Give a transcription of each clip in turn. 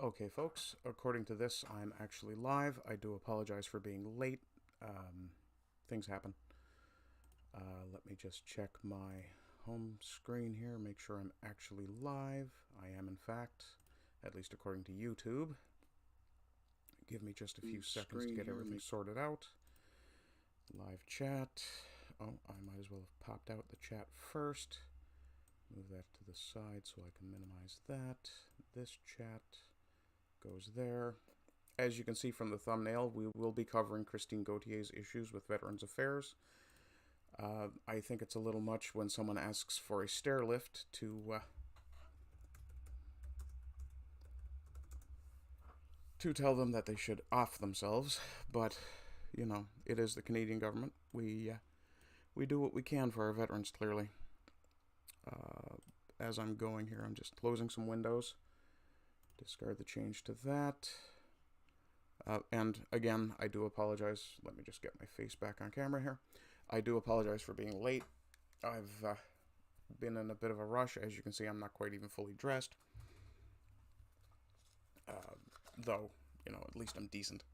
Okay, folks, according to this, I'm actually live. I do apologize for being late. Things happen. Let me just check my home screen here, make sure I'm actually live. I am, in fact, at least according to YouTube. Give me just a few seconds to get everything sorted out. Live chat. Oh, I might as well have popped out the chat first. Move that to the side so I can minimize that. This chat goes there. As you can see from the thumbnail, we will be covering Christine Gautier's issues with Veterans Affairs. I think it's a little much when someone asks for a stair lift to tell them that they should off themselves, but you know, it is the Canadian government. We do what we can for our veterans, clearly. As I'm going here, I'm just closing some windows. Discard the change to that. And again, I do apologize. Let me just get my face back on camera here. I do apologize for being late. I've been in a bit of a rush. As you can see, I'm not quite even fully dressed. Though, you know, at least I'm decent.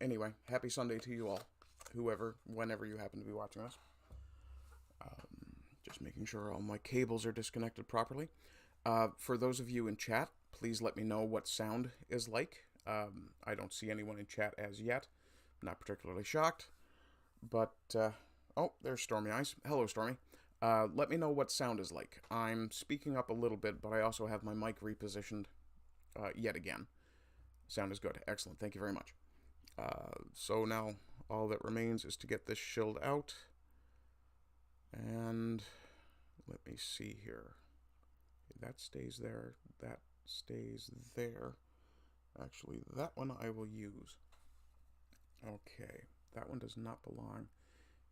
Anyway, happy Sunday to you all. Whoever, whenever you happen to be watching this. Just making sure all my cables are disconnected properly. For those of you in chat, please let me know what sound is like. I don't see anyone in chat as yet. Not particularly shocked. But, oh, there's Stormy Eyes. Hello, Stormy. Let me know what sound is like. I'm speaking up a little bit, but I also have my mic repositioned yet again. Sound is good. Excellent. Thank you very much. So now all that remains is to get this shilled out. And let me see here. That stays there. That stays there. Actually, that one I will use. Okay. That one does not belong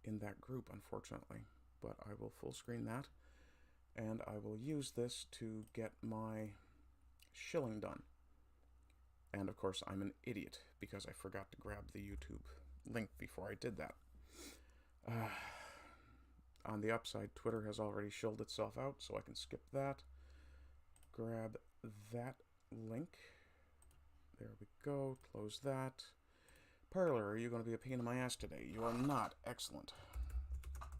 in that group, unfortunately. But I will full screen that. And I will use this to get my shilling done. And of course, I'm an idiot because I forgot to grab the YouTube link before I did that. On the upside, Twitter has already shilled itself out, so I can skip that. Grab that link. There we go. Close that. Parlor, are you going to be a pain in my ass today? You are not. Excellent. Control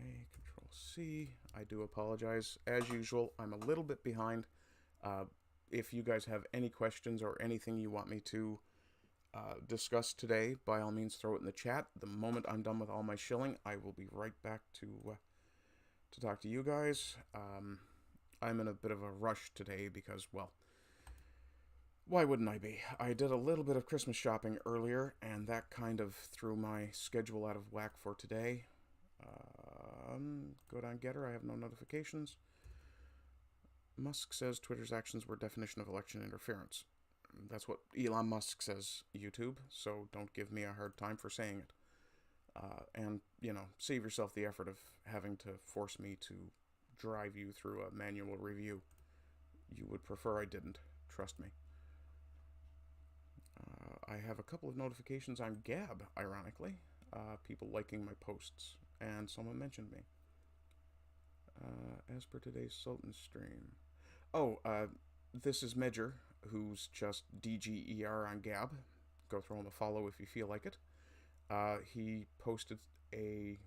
A, Control C. I do apologize. As usual, I'm a little bit behind. If you guys have any questions or anything you want me to discuss today, by all means throw it in the chat. The moment I'm done with all my shilling, I will be right back to talk to you guys. I'm in a bit of a rush today because, well, why wouldn't I be? I did a little bit of Christmas shopping earlier, and that kind of threw my schedule out of whack for today. Go down Getter, I have no notifications. Musk says Twitter's actions were definition of election interference. That's what Elon Musk says, YouTube, so don't give me a hard time for saying it. And, you know, save yourself the effort of having to force me to drive you through a manual review. You would prefer I didn't, trust me. I have a couple of notifications on Gab, ironically. People liking my posts, and someone mentioned me. As per today's Sultans stream. Oh, this is Medger, who's just DGER on Gab. Go throw him a follow if you feel like it. He posted a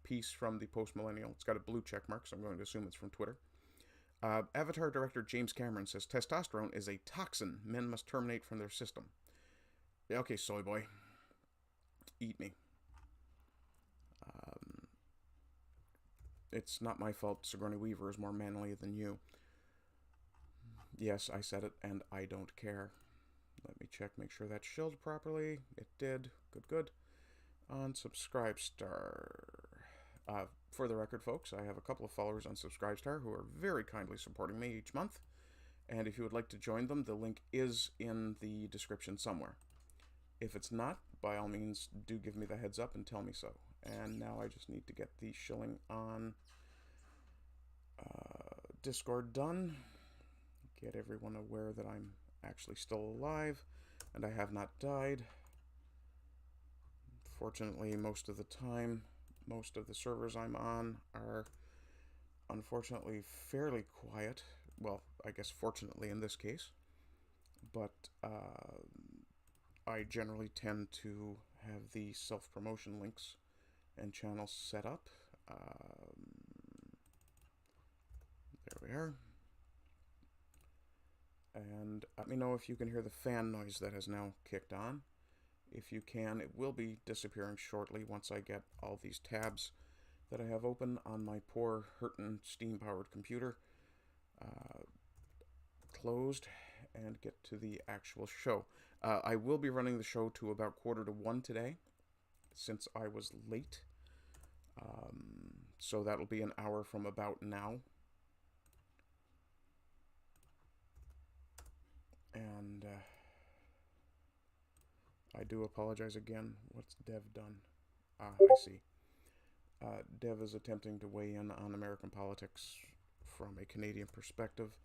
piece from the Post-Millennial. It's got a blue check mark, so I'm going to assume it's from Twitter. Avatar director James Cameron says, testosterone is a toxin men must terminate from their system. Yeah, okay, soy boy. Eat me. It's not my fault Sigourney Weaver is more manly than you. Yes, I said it, and I don't care. Let me check, make sure that's shilled properly. It did. Good, good. On Subscribestar. For the record, folks, I have a couple of followers on Subscribestar who are very kindly supporting me each month. And if you would like to join them, the link is in the description somewhere. If it's not, by all means, do give me the heads up and tell me so. And now I just need to get the shilling on Discord done. Get everyone aware that I'm actually still alive and I have not died. Fortunately, most of the time, Most of the servers I'm on are unfortunately fairly quiet. Well, I guess fortunately in this case. But I generally tend to have the self-promotion links and channels set up. There we are. And let me know if you can hear the fan noise that has now kicked on. If you can, it will be disappearing shortly once I get all these tabs that I have open on my poor, hurtin' steam-powered computer closed and get to the actual show. I will be running the show to about 1:45 today, since I was late. So that'll be an hour from about now. And I do apologize again. What's Dev done? Ah, I see. Dev is attempting to weigh in on American politics from a Canadian perspective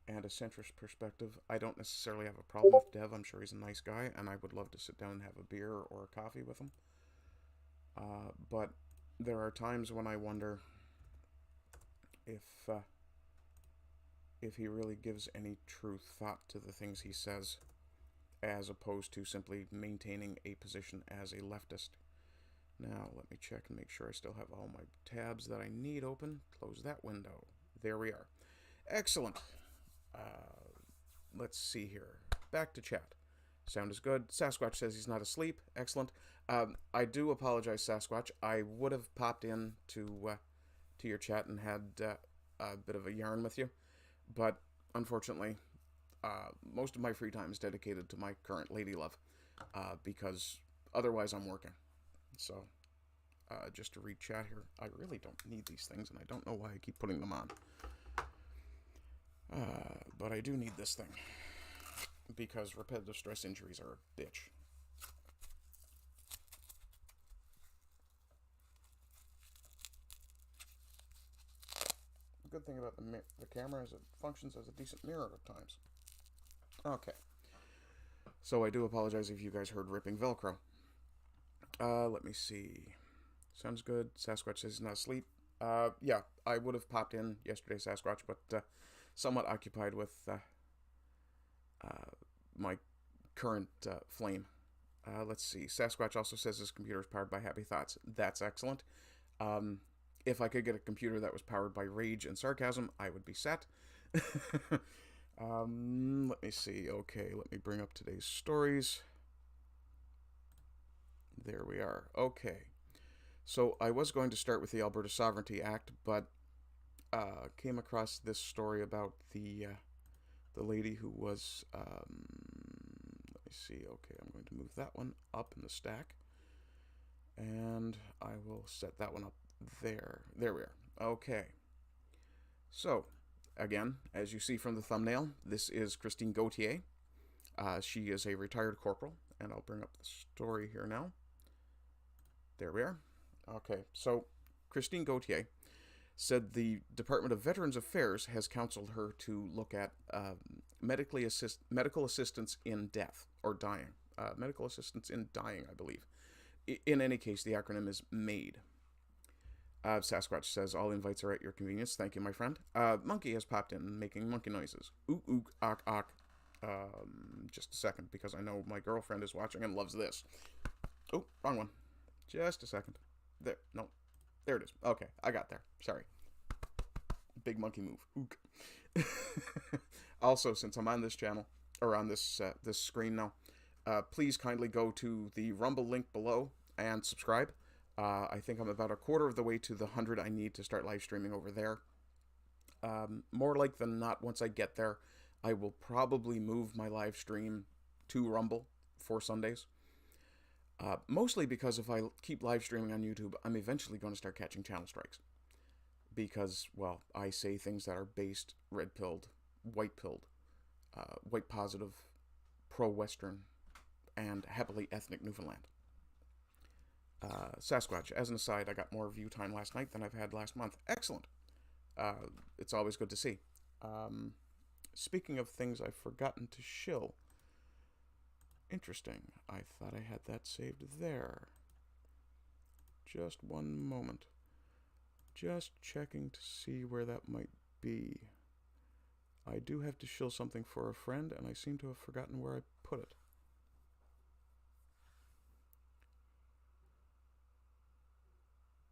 and a centrist perspective. I don't necessarily have a problem with Dev. I'm sure he's a nice guy, and I would love to sit down and have a beer or a coffee with him. But there are times when I wonder if he really gives any true thought to the things he says, as opposed to simply maintaining a position as a leftist. Now, let me check and make sure I still have all my tabs that I need open. Close that window. There we are. Excellent. Let's see here. Back to chat. Sound is good. Sasquatch says he's not asleep. Excellent. I do apologize, Sasquatch. I would have popped in to your chat and had a bit of a yarn with you, but unfortunately, most of my free time is dedicated to my current lady love, because otherwise I'm working. So, just to read chat here, I really don't need these things, and I don't know why I keep putting them on. But I do need this thing, because repetitive stress injuries are a bitch. The good thing about the camera is it functions as a decent mirror at times. Okay. So I do apologize if you guys heard ripping Velcro. Let me see. Sounds good. Sasquatch says he's not asleep. Yeah, I would have popped in yesterday, Sasquatch, but somewhat occupied with my current flame. Let's see. Sasquatch also says his computer is powered by happy thoughts. That's excellent. If I could get a computer that was powered by rage and sarcasm, I would be set. Let me see. Okay, let me bring up today's stories. There we are. Okay. So I was going to start with the Alberta Sovereignty Act, but came across this story about the lady who was, let me see. Okay, I'm going to move that one up in the stack, and I will set that one up there. There we are. Okay. So, again, as you see from the thumbnail, this is Christine Gauthier. She is a retired corporal, and I'll bring up the story here now. There we are. Okay, so Christine Gauthier said the Department of Veterans Affairs has counseled her to look at medical assistance in death or dying. Medical assistance in dying, I believe. In any case, the acronym is MAID. Sasquatch says, all invites are at your convenience. Thank you, my friend. Monkey has popped in, making monkey noises. Ook, ook, ook, ook. Just a second, because I know my girlfriend is watching and loves this. Oh, wrong one. Just a second. There. No. There it is. Okay, I got there. Sorry. Big monkey move. Ook. Also, since I'm on this channel, or on this this screen now, please kindly go to the Rumble link below and subscribe. I think I'm about a quarter of the way to the 100 I need to start live streaming over there. More like than not, once I get there, I will probably move my live stream to Rumble for Sundays. Mostly because if I keep live streaming on YouTube, I'm eventually going to start catching channel strikes. Because, well, I say things that are based, red-pilled, white-pilled, white positive, pro-Western, and happily ethnic Newfoundland. Sasquatch, as an aside, I got more view time last night than I've had last month. Excellent. It's always good to see. Speaking of things I've forgotten to shill. Interesting. I thought I had that saved there. Just one moment. Just checking to see where that might be. I do have to shill something for a friend, and I seem to have forgotten where I put it.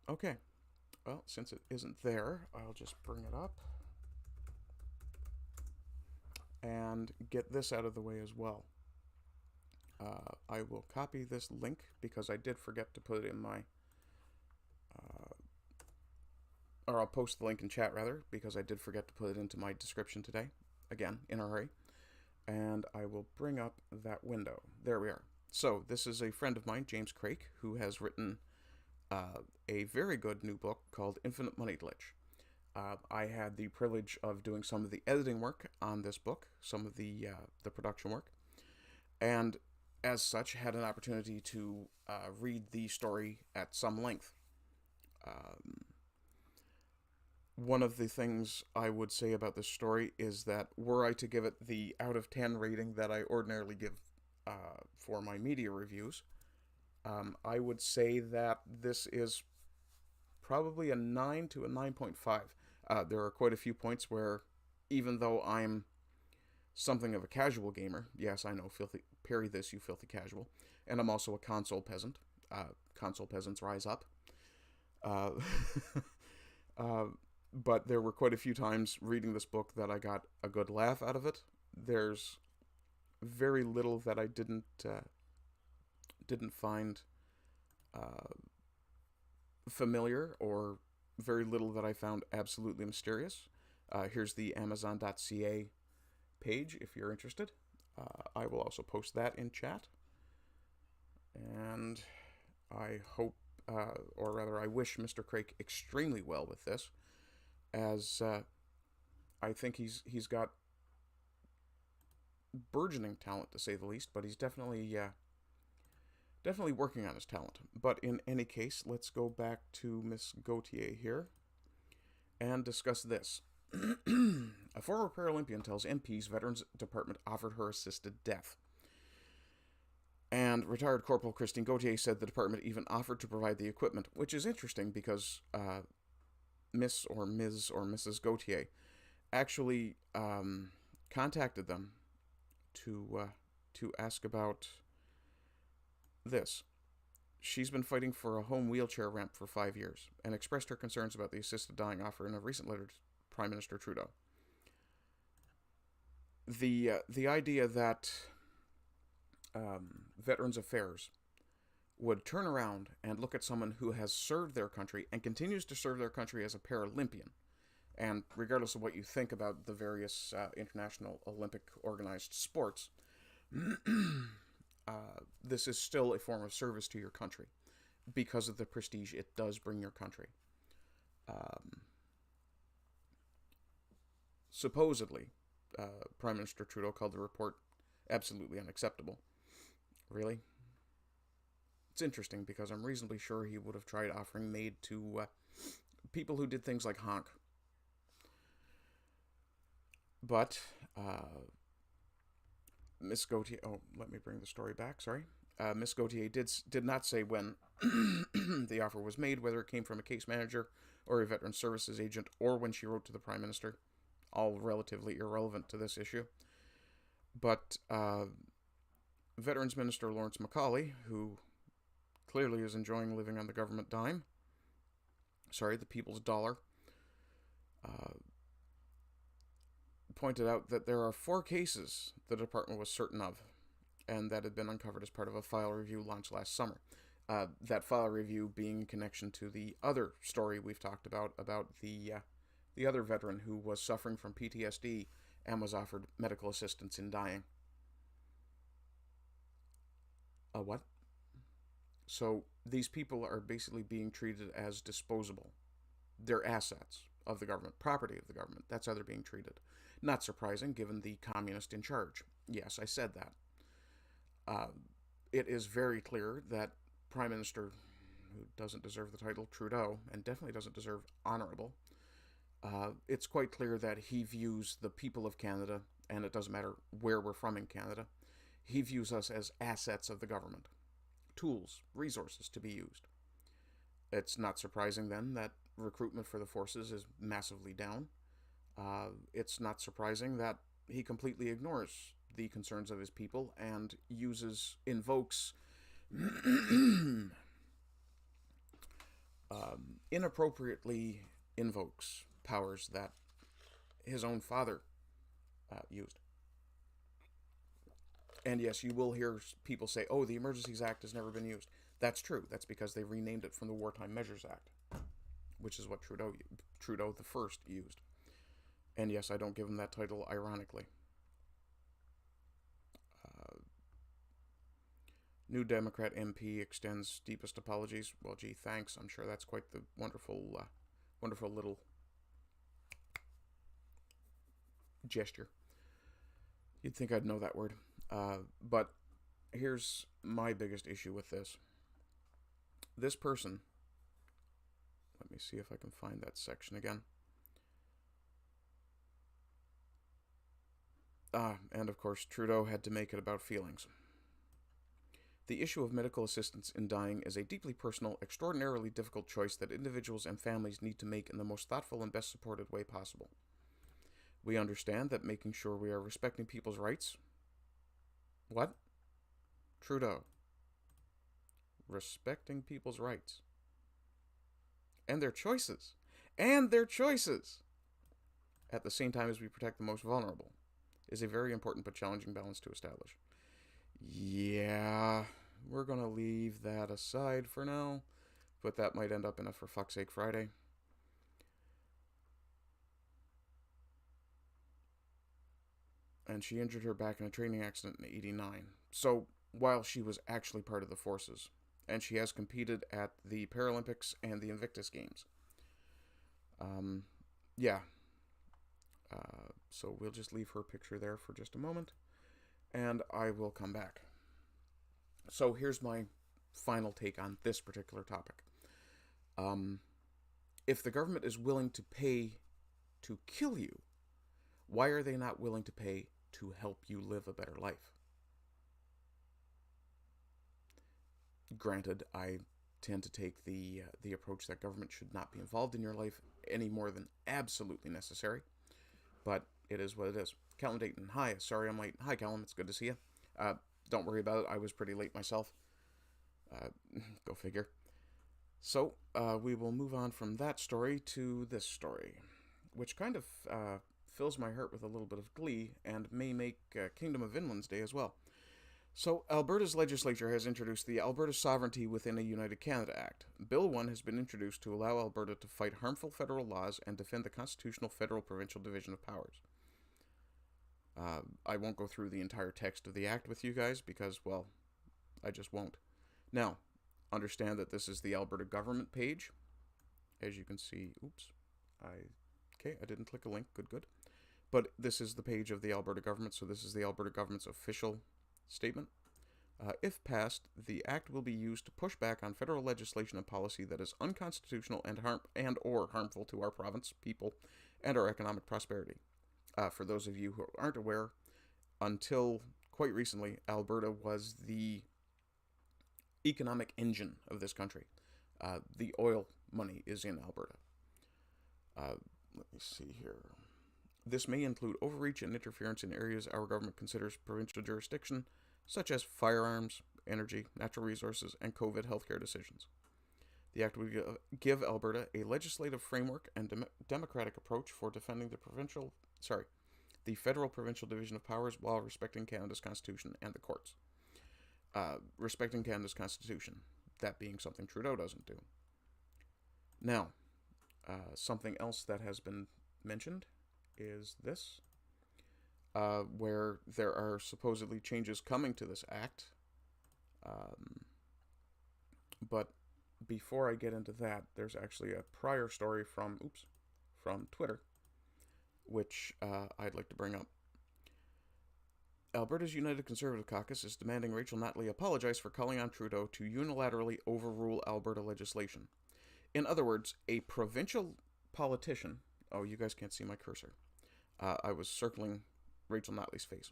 Okay. Well, since it isn't there, I'll just bring it up and get this out of the way as well. I will copy this link because I did forget to put it in my... or I'll post the link in chat, rather, because I did forget to put it into my description today. Again, in a hurry. And I will bring up that window. There we are. So, this is a friend of mine, James Craik, who has written a very good new book called Infinite Money Glitch. I had the privilege of doing some of the editing work on this book, some of the production work, and as such had an opportunity to read the story at some length. One of the things I would say about this story is that were I to give it the out of 10 rating that I ordinarily give for my media reviews, I would say that this is probably a 9 to a 9.5. There are quite a few points where, even though I'm something of a casual gamer, yes, I know, filthy, parry this, you filthy casual, and I'm also a console peasant. Console peasants rise up. But there were quite a few times reading this book that I got a good laugh out of it. There's very little that I didn't find familiar, or very little that I found absolutely mysterious. Here's the Amazon.ca page if you're interested. I will also post that in chat. And I hope, or rather I wish Mr. Craik extremely well with this, as I think he's got burgeoning talent, to say the least, but he's definitely working on his talent. But in any case, let's go back to Miss Gautier here and discuss this. A former Paralympian tells MP's Veterans Department offered her assisted death. And retired Corporal Christine Gautier said the department even offered to provide the equipment, which is interesting because Miss or Ms. or Mrs. Gautier actually contacted them to ask about this. She's been fighting for a home wheelchair ramp for 5 years and expressed her concerns about the assisted dying offer in a recent letter to Prime Minister Trudeau. The idea that Veterans Affairs would turn around and look at someone who has served their country and continues to serve their country as a Paralympian, and regardless of what you think about the various international Olympic organized sports, this is still a form of service to your country because of the prestige it does bring your country. Supposedly, Prime Minister Trudeau called the report absolutely unacceptable. Really? It's interesting because I'm reasonably sure he would have tried offering aid to people who did things like honk. But Miss Gautier... Oh, let me bring the story back, sorry. Miss Gautier did not say when the offer was made, whether it came from a case manager or a Veteran Services agent, or when she wrote to the Prime Minister. All relatively irrelevant to this issue. But Veterans Minister Lawrence Macaulay, who clearly is enjoying living on the government dime, the people's dollar, pointed out that there are 4 cases the department was certain of, and that had been uncovered as part of a file review launched last summer. That file review being in connection to the other story we've talked about the other veteran who was suffering from PTSD and was offered medical assistance in dying. A what? So these people are basically being treated as disposable. They're assets of the government, property of the government. That's how they're being treated. Not surprising, given the communist in charge. Yes, I said that. It is very clear that Prime Minister, who doesn't deserve the title, Trudeau, and definitely doesn't deserve honorable, it's quite clear that he views the people of Canada, and it doesn't matter where we're from in Canada, he views us as assets of the government. Tools, resources to be used. It's not surprising then that recruitment for the forces is massively down. It's not surprising that he completely ignores the concerns of his people and invokes inappropriately invokes powers that his own father used. And yes, you will hear people say, oh, the Emergencies Act has never been used. That's true. That's because they renamed it from the Wartime Measures Act, which is what Trudeau the first used. And yes, I don't give him that title ironically. New Democrat MP extends deepest apologies. Well, gee, thanks. I'm sure that's quite the wonderful little gesture. You'd think I'd know that word. But here's my biggest issue with this. This person, let me see if I can find that section again. And of course, Trudeau had to make it about feelings. The issue of medical assistance in dying is a deeply personal, extraordinarily difficult choice that individuals and families need to make in the most thoughtful and best supported way possible. We understand that making sure we are respecting people's rights. What? Trudeau. Respecting people's rights. And their choices. And their choices! At the same time as we protect the most vulnerable, is a very important but challenging balance to establish. Yeah, we're going to leave that aside for now, but that might end up in a for fuck's sake Friday. And she injured her back in a training accident in '89. So, while she was actually part of the forces, and she has competed at the Paralympics and the Invictus Games. Yeah. So we'll just leave her picture there for just a moment, and I will come back. So here's my final take on this particular topic. If the government is willing to pay to kill you, why are they not willing to pay to help you live a better life? Granted, I tend to take the approach that government should not be involved in your life any more than absolutely necessary. But it is what it is. Callum Dayton, hi. Sorry I'm late. Hi, Callum. It's good to see you. Don't worry about it. I was pretty late myself. Go figure. So, we will move on from that story to this story, which kind of fills my heart with a little bit of glee and may make Kingdom of Inlands Day as well. So, Alberta's legislature has introduced the Alberta Sovereignty Within a United Canada Act. Bill 1 has been introduced to allow Alberta to fight harmful federal laws and defend the constitutional federal-provincial division of powers. I won't go through the entire text of the act with you guys because, well, I just won't. Now, understand that this is the Alberta government page. As you can see, I didn't click a link, good. But this is the page of the Alberta government, so this is the Alberta government's official statement. If passed, the act will be used to push back on federal legislation and policy that is unconstitutional and or harmful to our province, people, and our economic prosperity. For those of you who aren't aware, until quite recently, Alberta was the economic engine of this country. The oil money is in Alberta. Let me see here. This may include overreach and interference in areas our government considers provincial jurisdiction, such as firearms, energy, natural resources, and COVID healthcare decisions. The act would give Alberta a legislative framework and democratic approach for defending the federal-provincial division of powers while respecting Canada's Constitution and the courts. Respecting Canada's Constitution, that being something Trudeau doesn't do. Now, something else that has been mentioned is this, where there are supposedly changes coming to this act. But before I get into that, there's actually a prior story from Twitter, which I'd like to bring up. Alberta's United Conservative Caucus is demanding Rachel Notley apologize for calling on Trudeau to unilaterally overrule Alberta legislation. In other words, a provincial politician... Oh, you guys can't see my cursor. I was circling Rachel Notley's face.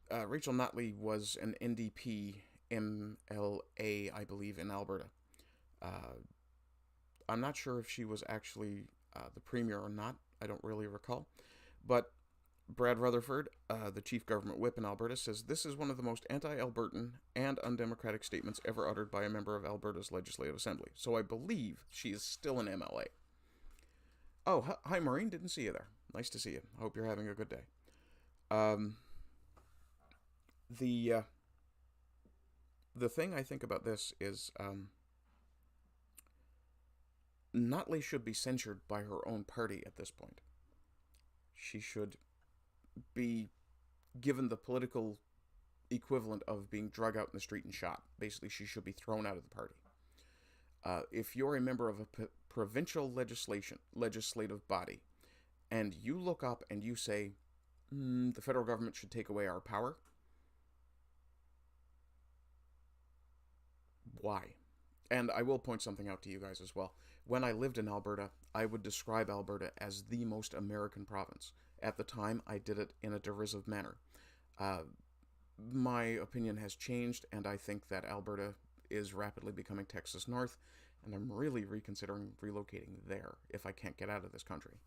Rachel Notley was an NDP MLA, I believe, in Alberta. I'm not sure if she was actually the premier or not. I don't really recall. But Brad Rutherford, the chief government whip in Alberta, says this is one of the most anti-Albertan and undemocratic statements ever uttered by a member of Alberta's Legislative Assembly. So I believe she is still an MLA. Oh, hi Maureen, didn't see you there. Nice to see you. I hope you're having a good day. The thing I think about this is Notley should be censured by her own party at this point. She should be given the political equivalent of being drug out in the street and shot. Basically, she should be thrown out of the party. If you're a member of a provincial legislative body, and you look up and you say, the federal government should take away our power, why? And I will point something out to you guys as well. When I lived in Alberta, I would describe Alberta as the most American province. At the time, I did it in a derisive manner. My opinion has changed, and I think that Alberta is rapidly becoming Texas North, and I'm really reconsidering relocating there if I can't get out of this country.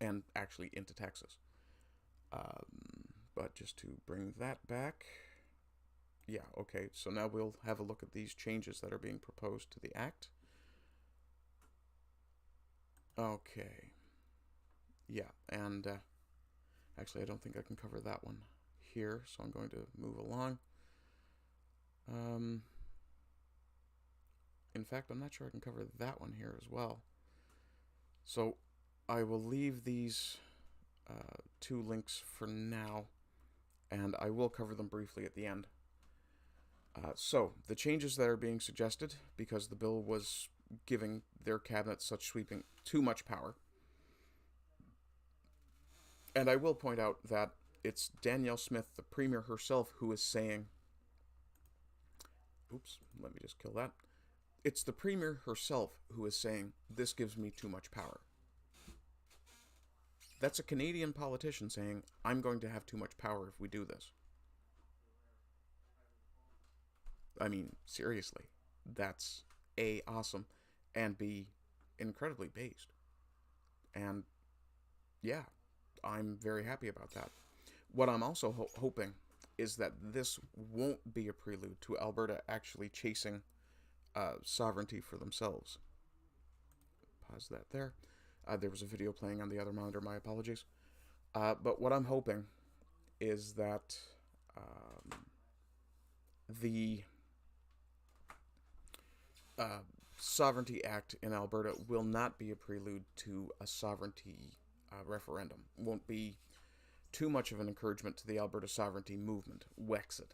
And actually into Texas. But just to bring that back... Yeah, okay, so now we'll have a look at these changes that are being proposed to the Act. Okay. Yeah, and actually I don't think I can cover that one here, so I'm going to move along. In fact, I'm not sure I can cover that one here as well. So I will leave these two links for now, and I will cover them briefly at the end. So, the changes that are being suggested, because the bill was giving their cabinet too much power. And I will point out that it's Danielle Smith, the Premier herself, who is saying... Oops, let me just kill that. It's the Premier herself who is saying, this gives me too much power. That's a Canadian politician saying, I'm going to have too much power if we do this. I mean, seriously, that's A, awesome, and B, incredibly based. And, yeah, I'm very happy about that. What I'm also hoping is that this won't be a prelude to Alberta actually chasing sovereignty for themselves. Pause that there. There was a video playing on the other monitor, my apologies. But what I'm hoping is that the Sovereignty Act in Alberta will not be a prelude to a sovereignty referendum. Won't be too much of an encouragement to the Alberta sovereignty movement, Wexit,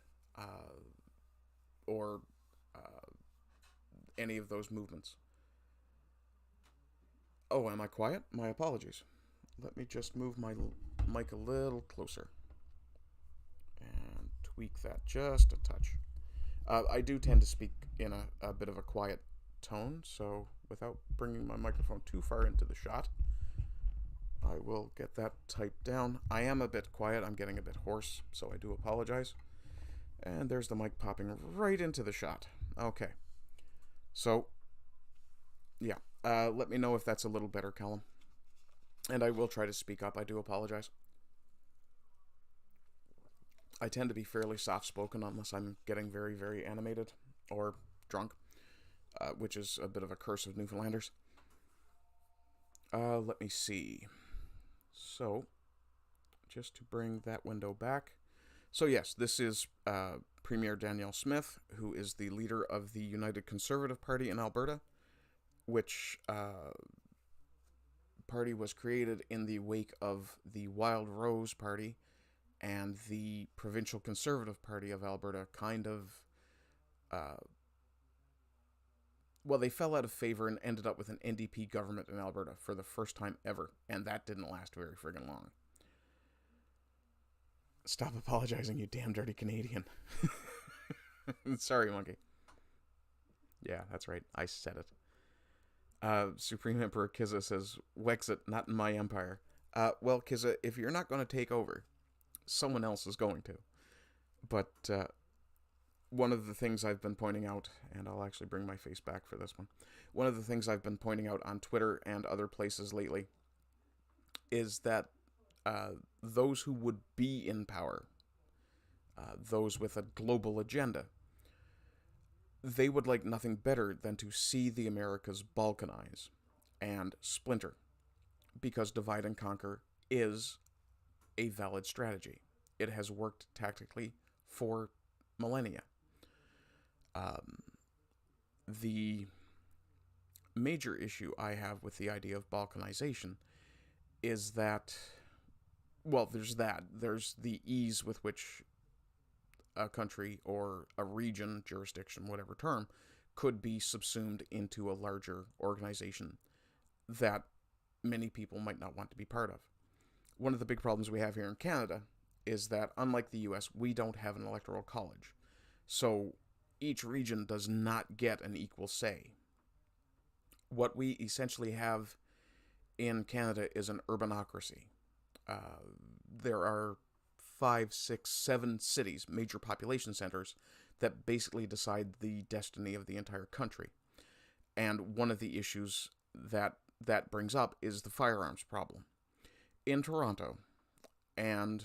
or any of those movements. Oh, am I quiet? My apologies. Let me just move my mic a little closer and tweak that just a touch. I do tend to speak in a bit of a quiet tone, so without bringing my microphone too far into the shot, I will get that typed down. I am a bit quiet. I'm getting a bit hoarse, so I do apologize. And there's the mic popping right into the shot. Okay. So, yeah. Let me know if that's a little better, Callum. And I will try to speak up. I do apologize. I tend to be fairly soft-spoken unless I'm getting very, very animated or drunk, which is a bit of a curse of Newfoundlanders. Let me see. So, just to bring that window back. So yes, this is Premier Danielle Smith, who is the leader of the United Conservative Party in Alberta, which party was created in the wake of the Wild Rose Party and the Provincial Conservative Party of Alberta kind of, well, they fell out of favor and ended up with an NDP government in Alberta for the first time ever, and that didn't last very friggin' long. Stop apologizing, you damn dirty Canadian. Sorry, monkey. Yeah, that's right. I said it. Supreme Emperor Kizza says, Wexit, not in my empire. Well, Kizza, if you're not going to take over, someone else is going to. But one of the things I've been pointing out, and I'll actually bring my face back for this one, one of the things I've been pointing out on Twitter and other places lately is that those who would be in power, those with a global agenda, they would like nothing better than to see the Americas balkanize and splinter, because divide and conquer is a valid strategy. It has worked tactically for millennia. The major issue I have with the idea of balkanization is that, well, there's that. There's the ease with which a country or a region, jurisdiction, whatever term, could be subsumed into a larger organization that many people might not want to be part of. One of the big problems we have here in Canada is that, unlike the US, we don't have an electoral college. So each region does not get an equal say. What we essentially have in Canada is an urbanocracy. There are 5, 6, 7 cities, major population centers, that basically decide the destiny of the entire country. And one of the issues that brings up is the firearms problem. In Toronto and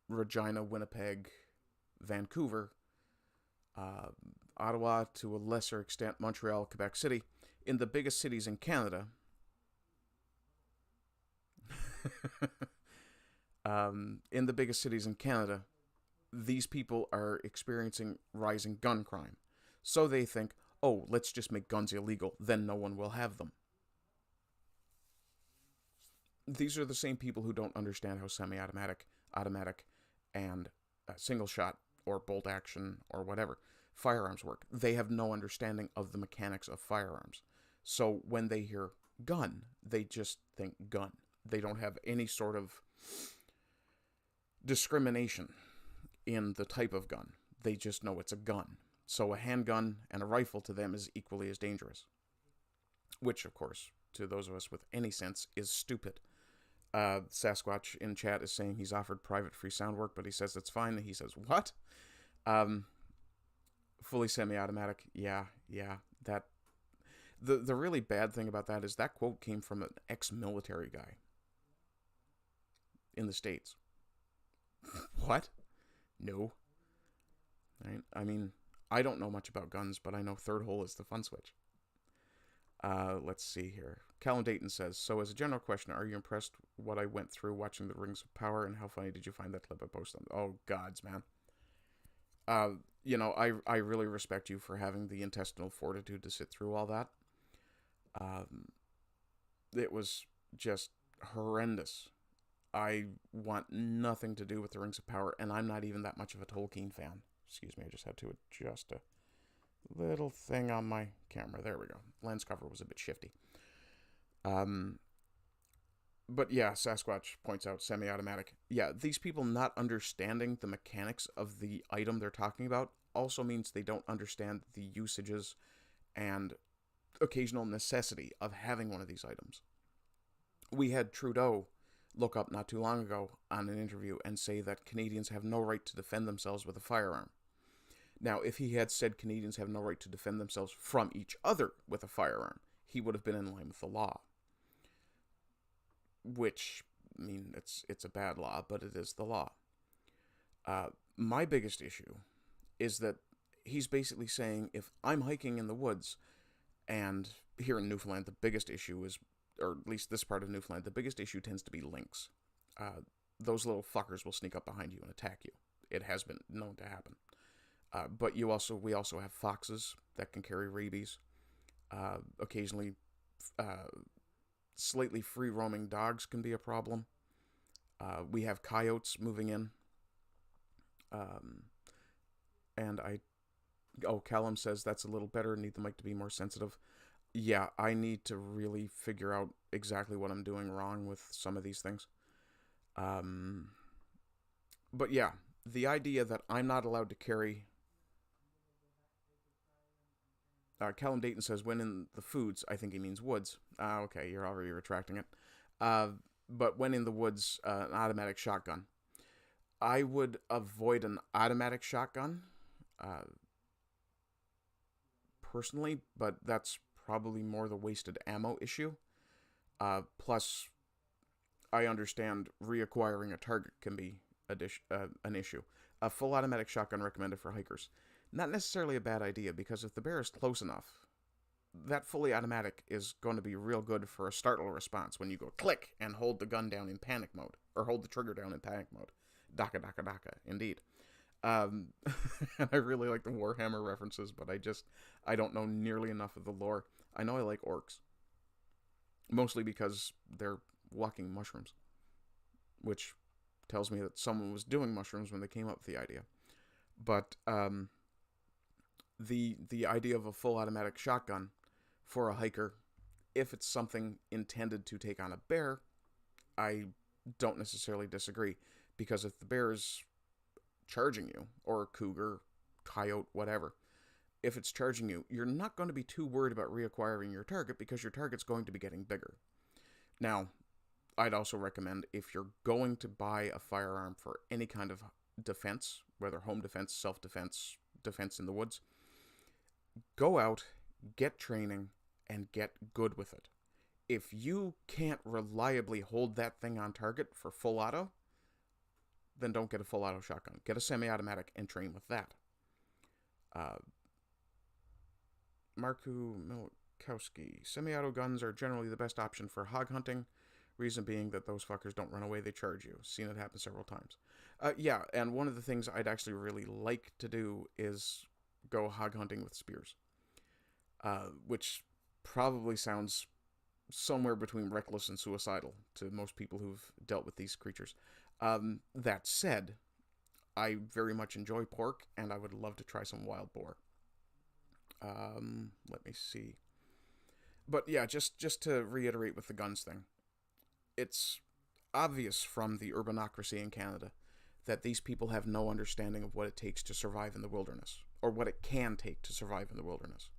Regina, Winnipeg, Vancouver, Ottawa, to a lesser extent, Montreal, Quebec City, in the biggest cities in Canada, these people are experiencing rising gun crime. So they think, oh, let's just make guns illegal, then no one will have them. These are the same people who don't understand how semi-automatic, automatic, and single shot, or bolt action, or whatever, firearms work. They have no understanding of the mechanics of firearms. So when they hear gun, they just think gun. They don't have any sort of discrimination in the type of gun. They just know it's a gun. So a handgun and a rifle to them is equally as dangerous. Which, of course, to those of us with any sense, is stupid. Sasquatch in chat is saying he's offered private free sound work, but he says it's fine. He says, what? Fully semi-automatic. Yeah. That the really bad thing about that is that quote came from an ex-military guy in the States. What? No. Right? I mean, I don't know much about guns, but I know third hole is the fun switch. Let's see here. Callum Dayton says, so as a general question, are you impressed what I went through watching the Rings of Power, and how funny did you find that clip I posted? Oh, gods, man. You know, I really respect you for having the intestinal fortitude to sit through all that. It was just horrendous. I want nothing to do with the Rings of Power, and I'm not even that much of a Tolkien fan. Excuse me, I just had to adjust a little thing on my camera. There we go. Lens cover was a bit shifty. But yeah, Sasquatch points out semi-automatic. Yeah, these people not understanding the mechanics of the item they're talking about also means they don't understand the usages and occasional necessity of having one of these items. We had Trudeau look up not too long ago on an interview and say that Canadians have no right to defend themselves with a firearm. Now, if he had said Canadians have no right to defend themselves from each other with a firearm, he would have been in line with the law. Which, I mean, it's a bad law, but it is the law. My biggest issue is that he's basically saying, if I'm hiking in the woods, and here in Newfoundland, the biggest issue is, or at least this part of Newfoundland, the biggest issue tends to be lynx. Those little fuckers will sneak up behind you and attack you. It has been known to happen. But we also have foxes that can carry rabies. Occasionally, slightly free-roaming dogs can be a problem. We have coyotes moving in. Callum says that's a little better. Need the mic to be more sensitive. Yeah, I need to really figure out exactly what I'm doing wrong with some of these things. But yeah, the idea that I'm not allowed to carry... Callum Dayton says, when in the foods, I think he means woods. Okay, you're already retracting it. But when in the woods, an automatic shotgun. I would avoid an automatic shotgun. personally, but that's probably more the wasted ammo issue. Plus, I understand reacquiring a target can be an issue. A full automatic shotgun recommended for hikers. Not necessarily a bad idea, because if the bear is close enough, that fully automatic is going to be real good for a startle response when you go click and hold the gun down in panic mode, or hold the trigger down in panic mode. Daka daka daka, indeed. And I really like the Warhammer references, but I don't know nearly enough of the lore. I know I like orcs. Mostly because they're walking mushrooms. Which tells me that someone was doing mushrooms when they came up with the idea. But the idea of a full automatic shotgun for a hiker, if it's something intended to take on a bear, I don't necessarily disagree. Because if the bear is charging you, or a cougar, coyote, whatever, if it's charging you, you're not going to be too worried about reacquiring your target, because your target's going to be getting bigger. Now, I'd also recommend, if you're going to buy a firearm for any kind of defense, whether home defense, self-defense, defense in the woods, go out, get training, and get good with it. If you can't reliably hold that thing on target for full auto, then don't get a full auto shotgun. Get a semi-automatic and train with that. Marku Milkowski. Semi-auto guns are generally the best option for hog hunting. Reason being that those fuckers don't run away, they charge you. Seen it happen several times. Yeah, and one of the things I'd actually really like to do is go hog hunting with spears. Which probably sounds somewhere between reckless and suicidal to most people who've dealt with these creatures. That said, I very much enjoy pork, and I would love to try some wild boar. Let me see. But yeah, just to reiterate with the guns thing, it's obvious from the urbanocracy in Canada that these people have no understanding of what it takes to survive in the wilderness, or what it can take to survive in the wilderness.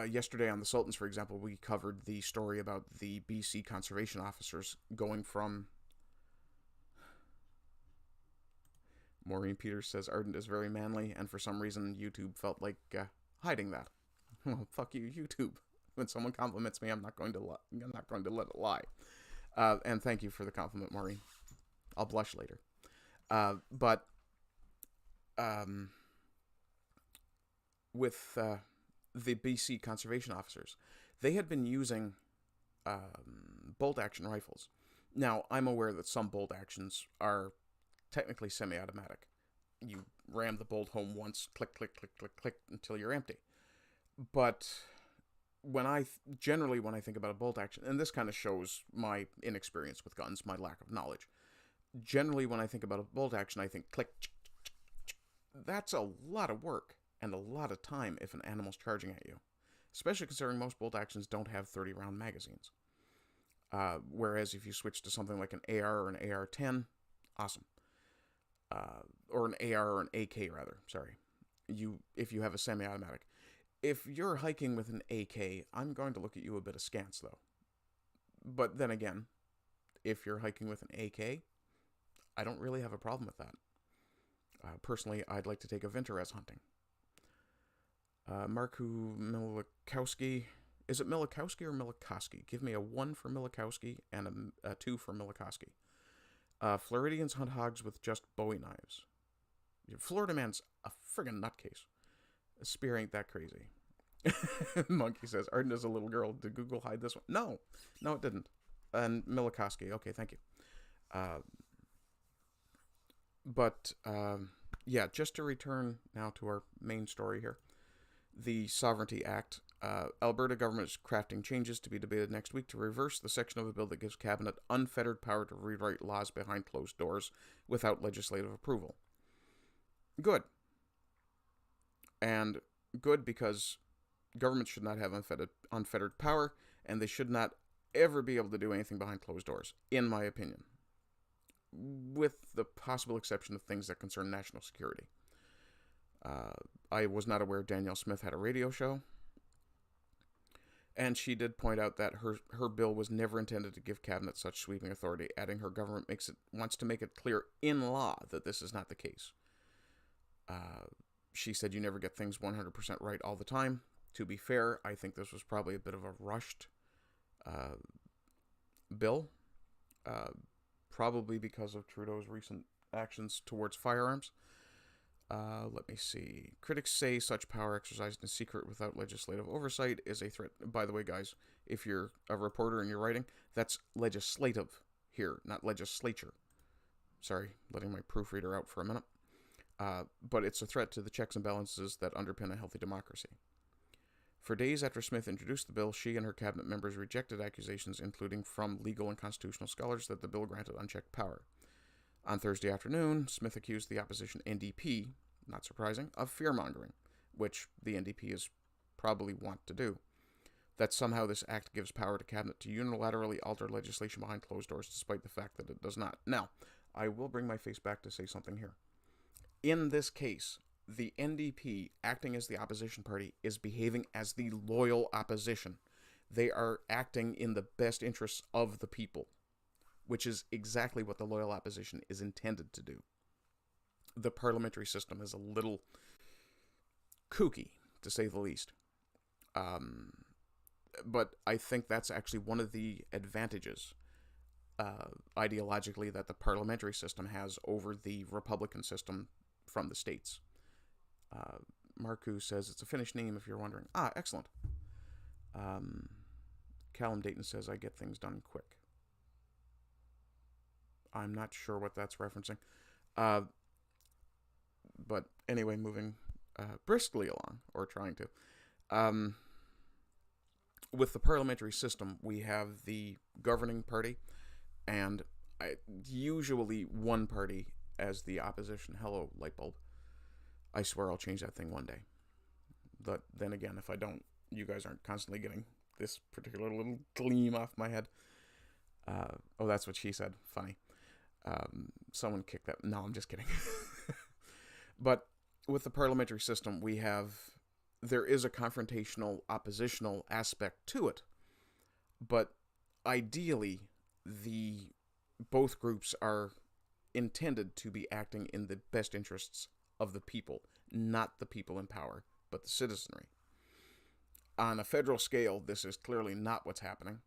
Yesterday on the Sultans, for example, we covered the story about the BC conservation officers going from... Maureen Peters says Ardent is very manly, and for some reason YouTube felt like hiding that. Well, fuck you, YouTube. When someone compliments me, I'm not going to let it lie. And thank you for the compliment, Maureen. I'll blush later. But with the BC conservation officers, they had been using bolt-action rifles. Now, I'm aware that some bolt-actions are technically semi-automatic. You ram the bolt home once, click, click, click, click, click, until you're empty. But generally when I think about a bolt-action, and this kind of shows my inexperience with guns, my lack of knowledge. Generally, when I think about a bolt-action, I think click, that's a lot of work and a lot of time if an animal's charging at you. Especially considering most bolt-actions don't have 30-round magazines. Whereas if you switch to something like an AR or an AR-10, awesome. Or an AR or an AK, rather. Sorry. If you have a semi-automatic. If you're hiking with an AK, I'm going to look at you a bit askance, though. But then again, if you're hiking with an AK, I don't really have a problem with that. Personally, I'd like to take a Vinterez hunting. Marku Milikowski. Is it Milikowski or Milikowski? Give me a 1 for Milikowski and a 2 for Milikowski. Floridians hunt hogs with just Bowie knives. Florida man's a friggin' nutcase. A spear ain't that crazy. Monkey says, Arden is a little girl. Did Google hide this one? No, it didn't. And Milikowski. Okay, thank you. Yeah, just to return now to our main story here. The Sovereignty Act. Alberta government is crafting changes to be debated next week to reverse the section of the bill that gives Cabinet unfettered power to rewrite laws behind closed doors without legislative approval. Good. And good because government should not have unfettered power, and they should not ever be able to do anything behind closed doors, in my opinion. With the possible exception of things that concern national security. I was not aware Danielle Smith had a radio show. And she did point out that her bill was never intended to give cabinet such sweeping authority, adding her government wants to make it clear in law that this is not the case. She said you never get things 100% right all the time. To be fair, I think this was probably a bit of a rushed bill, probably because of Trudeau's recent actions towards firearms. Let me see. Critics say such power exercised in secret without legislative oversight is a threat. By the way, guys, if you're a reporter and you're writing, that's legislative here, not legislature. Sorry, letting my proofreader out for a minute. But it's a threat to the checks and balances that underpin a healthy democracy. For days after Smith introduced the bill, she and her cabinet members rejected accusations, including from legal and constitutional scholars, that the bill granted unchecked power. On Thursday afternoon, Smith accused the opposition NDP, not surprising, of fear-mongering, which the NDP is probably want to do. That somehow this act gives power to cabinet to unilaterally alter legislation behind closed doors, despite the fact that it does not. Now, I will bring my face back to say something here. In this case, the NDP, acting as the opposition party, is behaving as the loyal opposition. They are acting in the best interests of the people, which is exactly what the loyal opposition is intended to do. The parliamentary system is a little kooky, to say the least. But I think that's actually one of the advantages, ideologically, that the parliamentary system has over the Republican system from the states. Marku says it's a Finnish name if you're wondering. Ah, excellent. Callum Dayton says I get things done quick. I'm not sure what that's referencing. But anyway, moving briskly along, or trying to. With the parliamentary system, we have the governing party, and usually one party as the opposition. Hello, light bulb. I swear I'll change that thing one day. But then again, if I don't, you guys aren't constantly getting this particular little gleam off my head. Oh, that's what she said. Funny. Someone kicked that. No, I'm just kidding. But with the parliamentary system, there is a confrontational, oppositional aspect to it. But ideally, both groups are intended to be acting in the best interests of the people, not the people in power, but the citizenry. On a federal scale, this is clearly not what's happening.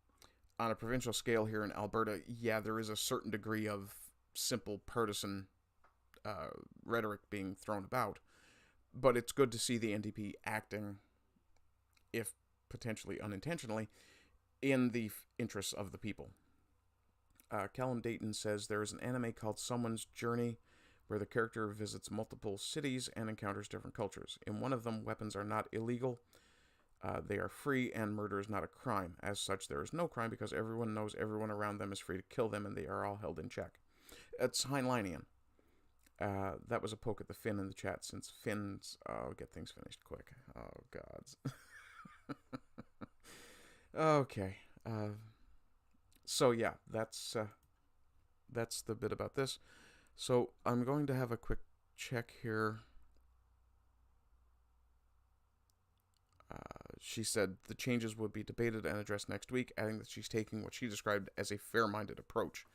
On a provincial scale here in Alberta, yeah, there is a certain degree of simple partisan rhetoric being thrown about, but it's good to see the NDP acting, if potentially unintentionally, in the interests of the people. Callum Dayton says there is an anime called Someone's Journey, where the character visits multiple cities and encounters different cultures. In one of them, weapons are not illegal. They are free, and murder is not a crime. As such, there is no crime because everyone knows everyone around them is free to kill them, and they are all held in check. It's Heinleinian. That was a poke at the Finn in the chat, since Finns... Oh, get things finished quick. Oh, gods. Okay. So, yeah, that's the bit about this. So, I'm going to have a quick check here. She said the changes would be debated and addressed next week, adding that she's taking what she described as a fair-minded approach.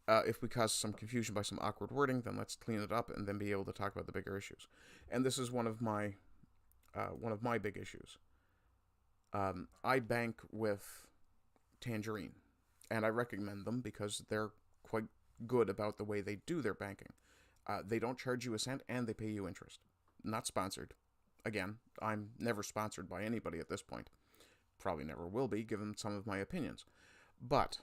If we cause some confusion by some awkward wording, then let's clean it up and then be able to talk about the bigger issues. And this is one of my big issues. I bank with Tangerine, and I recommend them because they're quite good about the way they do their banking. They don't charge you a cent, and they pay you interest. Not sponsored. Again, I'm never sponsored by anybody at this point. Probably never will be, given some of my opinions. But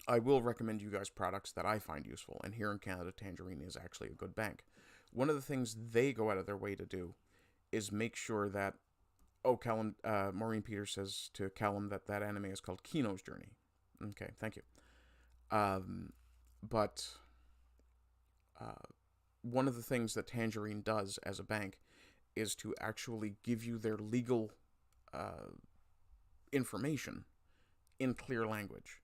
I will recommend you guys products that I find useful, and here in Canada, Tangerine is actually a good bank. One of the things they go out of their way to do is make sure that... Oh, Callum, Maureen Peters says to Callum that anime is called Kino's Journey. Okay, thank you. But one of the things that Tangerine does as a bank is to actually give you their legal information in clear language.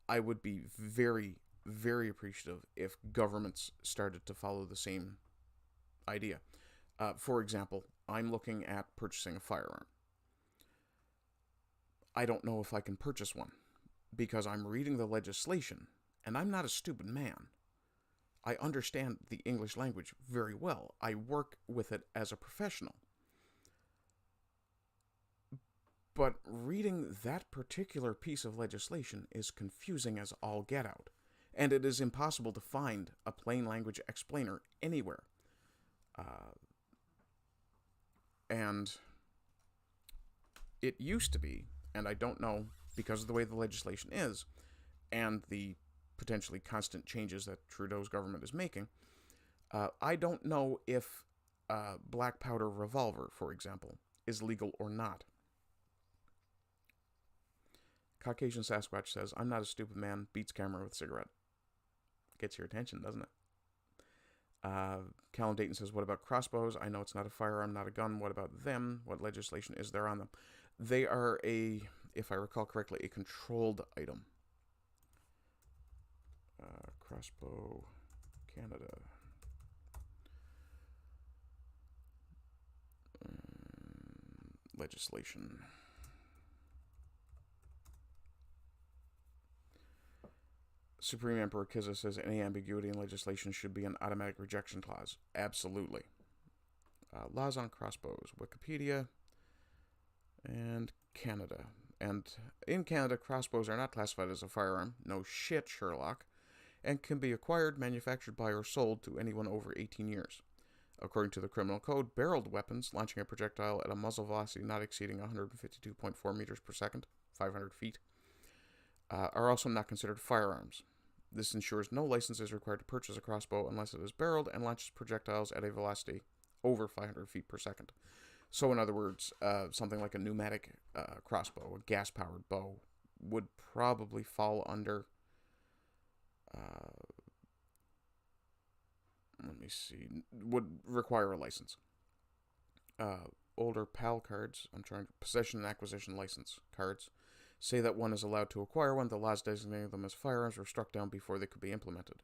I would be very, very appreciative if governments started to follow the same idea. For example, I'm looking at purchasing a firearm. I don't know if I can purchase one, because I'm reading the legislation, and I'm not a stupid man. I understand the English language very well. I work with it as a professional. But reading that particular piece of legislation is confusing as all get out, and it is impossible to find a plain language explainer anywhere. And it used to be, and I don't know, because of the way the legislation is, and the potentially constant changes that Trudeau's government is making, I don't know if black powder revolver, for example, is legal or not. Caucasian Sasquatch says, I'm not a stupid man, beats camera with cigarette. Gets your attention, doesn't it? Callum Dayton says, what about crossbows? I know it's not a firearm, not a gun. What about them? What legislation is there on them? They are if I recall correctly, a controlled item. Crossbow, Canada. Legislation. Supreme Emperor Kizza says any ambiguity in legislation should be an automatic rejection clause. Absolutely. Laws on crossbows. Wikipedia. And Canada. And in Canada, crossbows are not classified as a firearm. No shit, Sherlock. And can be acquired, manufactured by, or sold to anyone over 18 years. According to the criminal code, barreled weapons launching a projectile at a muzzle velocity not exceeding 152.4 meters per second, 500 feet, are also not considered firearms. This ensures no license is required to purchase a crossbow unless it is barreled and launches projectiles at a velocity over 500 feet per second. So in other words, something like a pneumatic crossbow, a gas-powered bow, would probably fall under, let me see, would require a license. Older PAL cards, possession and acquisition license cards, say that one is allowed to acquire one. The laws designating them as firearms were struck down before they could be implemented.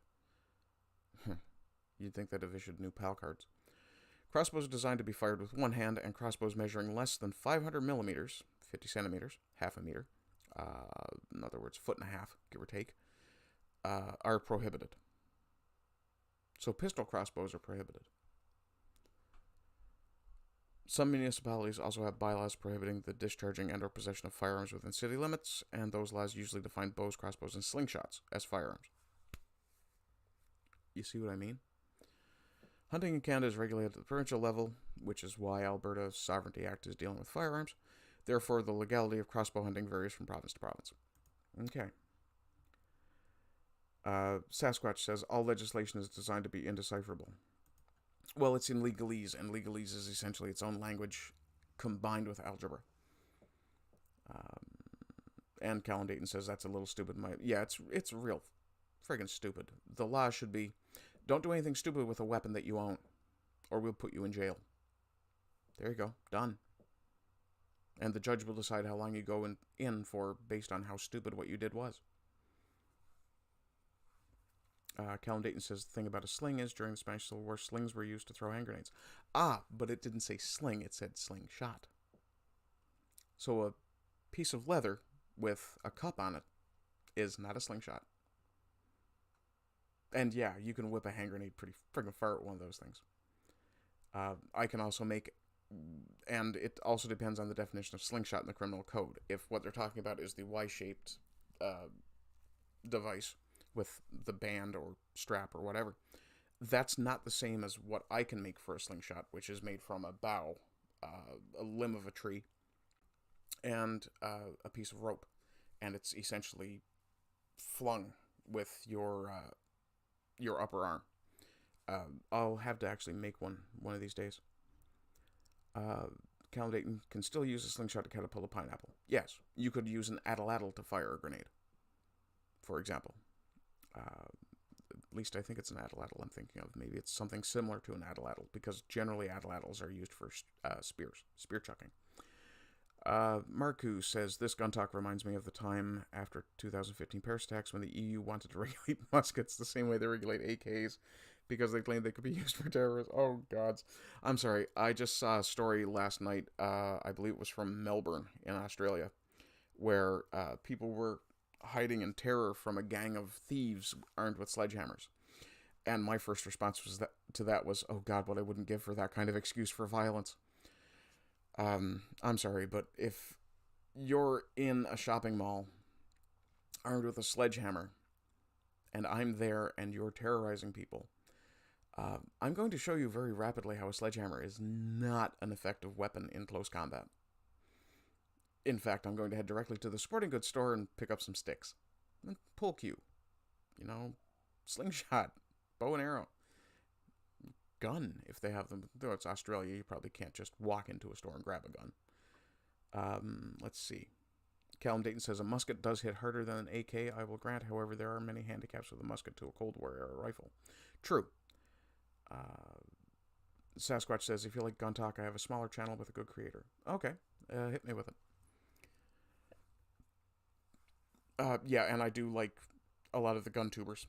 You'd think they'd have issued new PAL cards. Crossbows are designed to be fired with one hand, and crossbows measuring less than 500 millimeters, 50 centimeters, half a meter, in other words, foot and a half, give or take, are prohibited. So pistol crossbows are prohibited. Some municipalities also have bylaws prohibiting the discharging and or possession of firearms within city limits, and those laws usually define bows, crossbows, and slingshots as firearms. You see what I mean? Hunting in Canada is regulated at the provincial level, which is why Alberta's Sovereignty Act is dealing with firearms. Therefore, the legality of crossbow hunting varies from province to province. Okay. Sasquatch says, all legislation is designed to be indecipherable. Well, it's in legalese, and legalese is essentially its own language combined with algebra. And Callum Dayton says that's a little stupid. Yeah, it's real friggin' stupid. The law should be, don't do anything stupid with a weapon that you own, or we'll put you in jail. There you go. Done. And the judge will decide how long you go in for based on how stupid what you did was. Callum Dayton says the thing about a sling is during the Spanish Civil War, slings were used to throw hand grenades. But it didn't say sling, it said slingshot. So a piece of leather with a cup on it is not a slingshot. And yeah, you can whip a hand grenade pretty friggin' far at one of those things. I can also make, and it also depends on the definition of slingshot in the criminal code. If what they're talking about is the Y-shaped device with the band or strap or whatever, that's not the same as what I can make for a slingshot, which is made from a bough, a limb of a tree, and a piece of rope. And it's essentially flung with your upper arm. I'll have to actually make one of these days. Callum Dayton can still use a slingshot to catapult a pineapple. Yes, you could use an atlatl to fire a grenade, for example. At least I think it's an atlatl I'm thinking of. Maybe it's something similar to an atlatl, because generally atlatls are used for spear chucking. Marku says, this gun talk reminds me of the time after 2015 Paris attacks when the EU wanted to regulate muskets the same way they regulate AKs because they claimed they could be used for terrorists. Oh, gods. I'm sorry. I just saw a story last night. I believe it was from Melbourne in Australia, where people were hiding in terror from a gang of thieves armed with sledgehammers. And my first response to that was, oh God, what I wouldn't give for that kind of excuse for violence. I'm sorry, but if you're in a shopping mall armed with a sledgehammer, and I'm there and you're terrorizing people, I'm going to show you very rapidly how a sledgehammer is not an effective weapon in close combat. In fact, I'm going to head directly to the sporting goods store and pick up some sticks. And pull cue. You know, slingshot, bow and arrow. Gun, if they have them. Though it's Australia, you probably can't just walk into a store and grab a gun. Let's see. Callum Dayton says, a musket does hit harder than an AK, I will grant. However, there are many handicaps with a musket to a Cold War era rifle. True. Sasquatch says, if you like gun talk, I have a smaller channel with a good creator. Okay, hit me with it. Yeah, and I do like a lot of the gun tubers.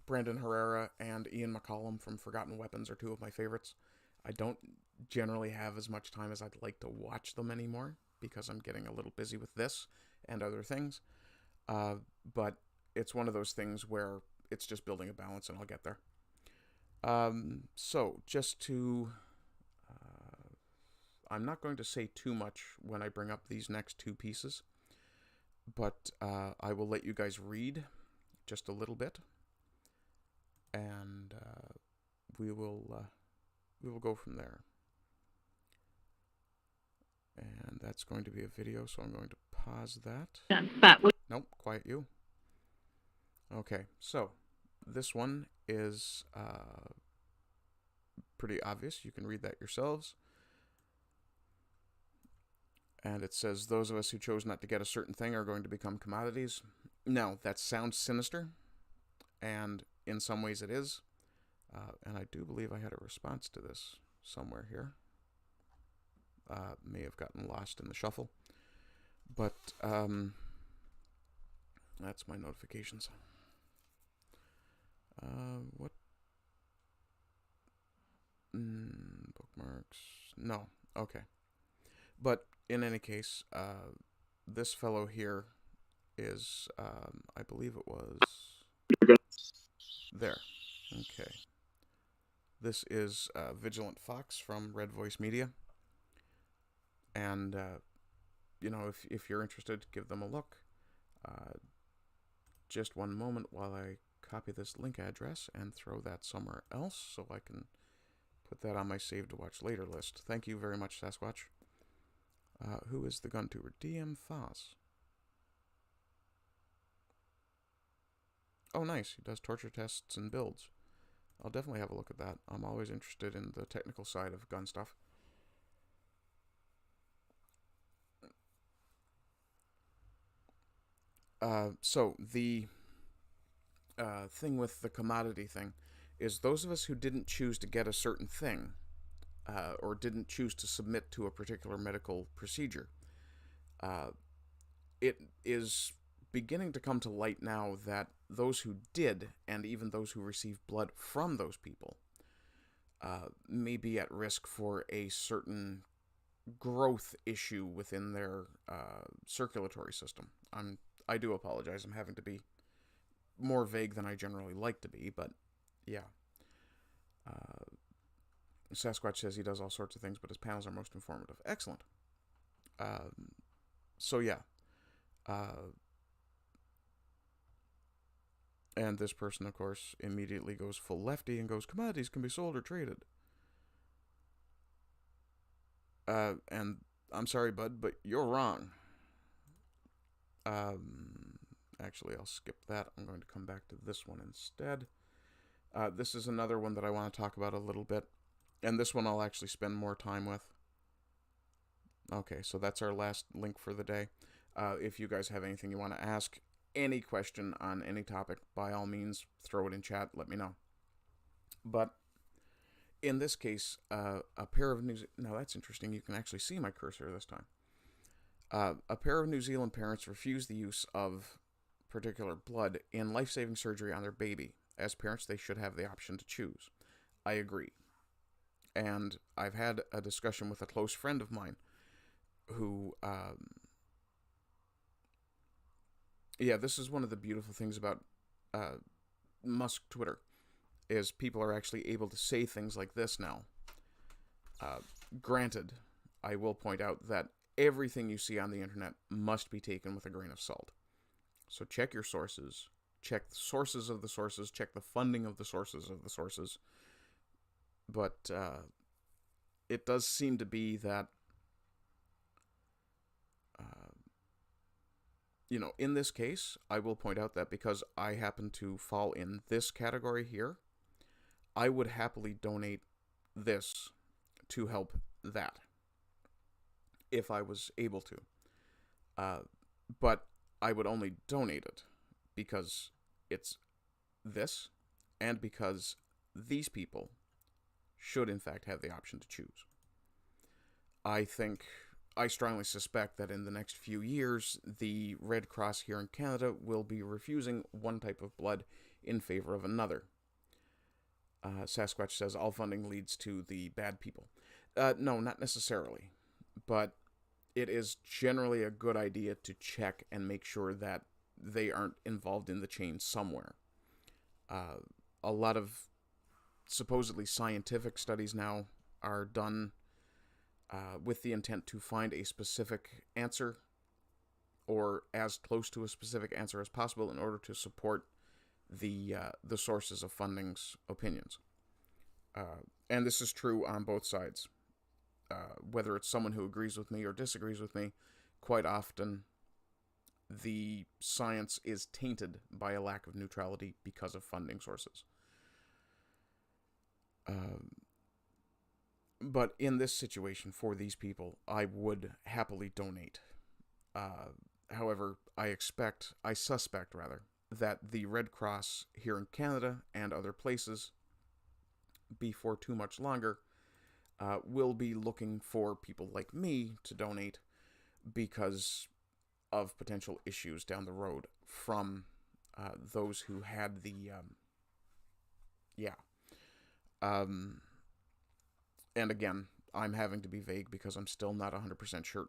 Brandon Herrera and Ian McCollum from Forgotten Weapons are two of my favorites. I don't generally have as much time as I'd like to watch them anymore, because I'm getting a little busy with this and other things. But it's one of those things where it's just building a balance, and I'll get there. So, just to... I'm not going to say too much when I bring up these next two pieces, but I will let you guys read just a little bit, and we will go from there. And that's going to be a video, so I'm going to pause that. Nope, quiet you. Okay, so this one is pretty obvious. You can read that yourselves. And it says, those of us who chose not to get a certain thing are going to become commodities. Now, that sounds sinister, and in some ways it is. And I do believe I had a response to this somewhere here. May have gotten lost in the shuffle. But that's my notifications. What? Bookmarks? No. Okay. But in any case, this fellow here is, I believe it was... There. Okay. This is Vigilant Fox from Red Voice Media. And, you know, if you're interested, give them a look. Just one moment while I copy this link address and throw that somewhere else so I can put that on my save to watch later list. Thank you very much, Sasquatch. Who is the gun tuber? DM Foss. Oh, nice. He does torture tests and builds. I'll definitely have a look at that. I'm always interested in the technical side of gun stuff. So the thing with the commodity thing is those of us who didn't choose to get a certain thing, or didn't choose to submit to a particular medical procedure, it is beginning to come to light now that those who did, and even those who received blood from those people, may be at risk for a certain growth issue within their circulatory system. I do apologize. I'm having to be more vague than I generally like to be, but yeah. Sasquatch says he does all sorts of things, but his panels are most informative. Excellent. So yeah. And this person, of course, immediately goes full lefty and goes, commodities can be sold or traded. And I'm sorry, bud, but you're wrong. Actually, I'll skip that. I'm going to come back to this one instead. This is another one that I want to talk about a little bit. And this one I'll actually spend more time with. Okay, so that's our last link for the day. If you guys have anything you want to ask, any question on any topic, by all means, throw it in chat. Let me know. But in this case, a pair of now that's interesting. You can actually see my cursor this time. A pair of New Zealand parents refused the use of particular blood in life-saving surgery on their baby. As parents, they should have the option to choose. I agree. And I've had a discussion with a close friend of mine who, yeah, this is one of the beautiful things about Musk Twitter, is people are actually able to say things like this now. Granted, I will point out that everything you see on the internet must be taken with a grain of salt. So check your sources, check the sources of the sources, check the funding of the sources of the sources. But it does seem to be that, in this case, I will point out that because I happen to fall in this category here, I would happily donate this to help that, if I was able to. But I would only donate it because it's this, and because these people should in fact have the option to choose. I strongly suspect that in the next few years, the Red Cross here in Canada will be refusing one type of blood in favor of another. Sasquatch says all funding leads to the bad people. No, not necessarily. But it is generally a good idea to check and make sure that they aren't involved in the chain somewhere. A lot of supposedly scientific studies now are done with the intent to find a specific answer, or as close to a specific answer as possible, in order to support the sources of funding's opinions. And this is true on both sides. Whether it's someone who agrees with me or disagrees with me, quite often the science is tainted by a lack of neutrality because of funding sources. But in this situation, for these people, I would happily donate. However, I suspect, that the Red Cross here in Canada and other places, before too much longer, will be looking for people like me to donate because of potential issues down the road from those who had the... And again, I'm having to be vague because I'm still not 100%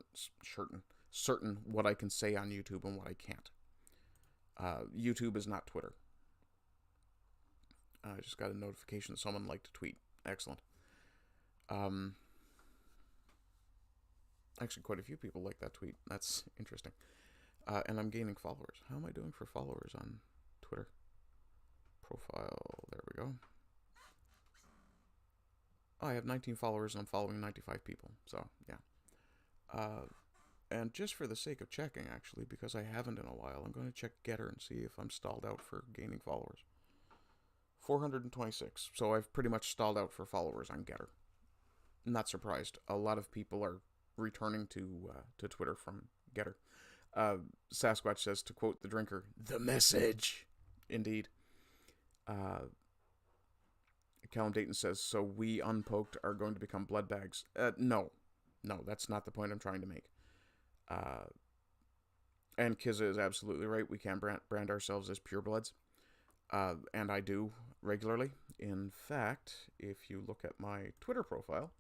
certain what I can say on YouTube and what I can't. YouTube is not Twitter. I just got a notification that someone liked a tweet. Excellent. Actually, quite a few people like that tweet. That's interesting. And I'm gaining followers. How am I doing for followers on Twitter? Profile. There we go. Oh, I have 19 followers and I'm following 95 people. So, yeah. And just for the sake of checking, actually, because I haven't in a while, I'm going to check Getter and see if I'm stalled out for gaining followers. 426. So I've pretty much stalled out for followers on Getter. Not surprised. A lot of people are returning to Twitter from Getter. Sasquatch says, to quote the drinker, "The message." Indeed. Callum Dayton says, so we unpoked are going to become blood bags. No, that's not the point I'm trying to make. And Kizza is absolutely right. We can brand ourselves as purebloods. And I do regularly. In fact, if you look at my Twitter profile,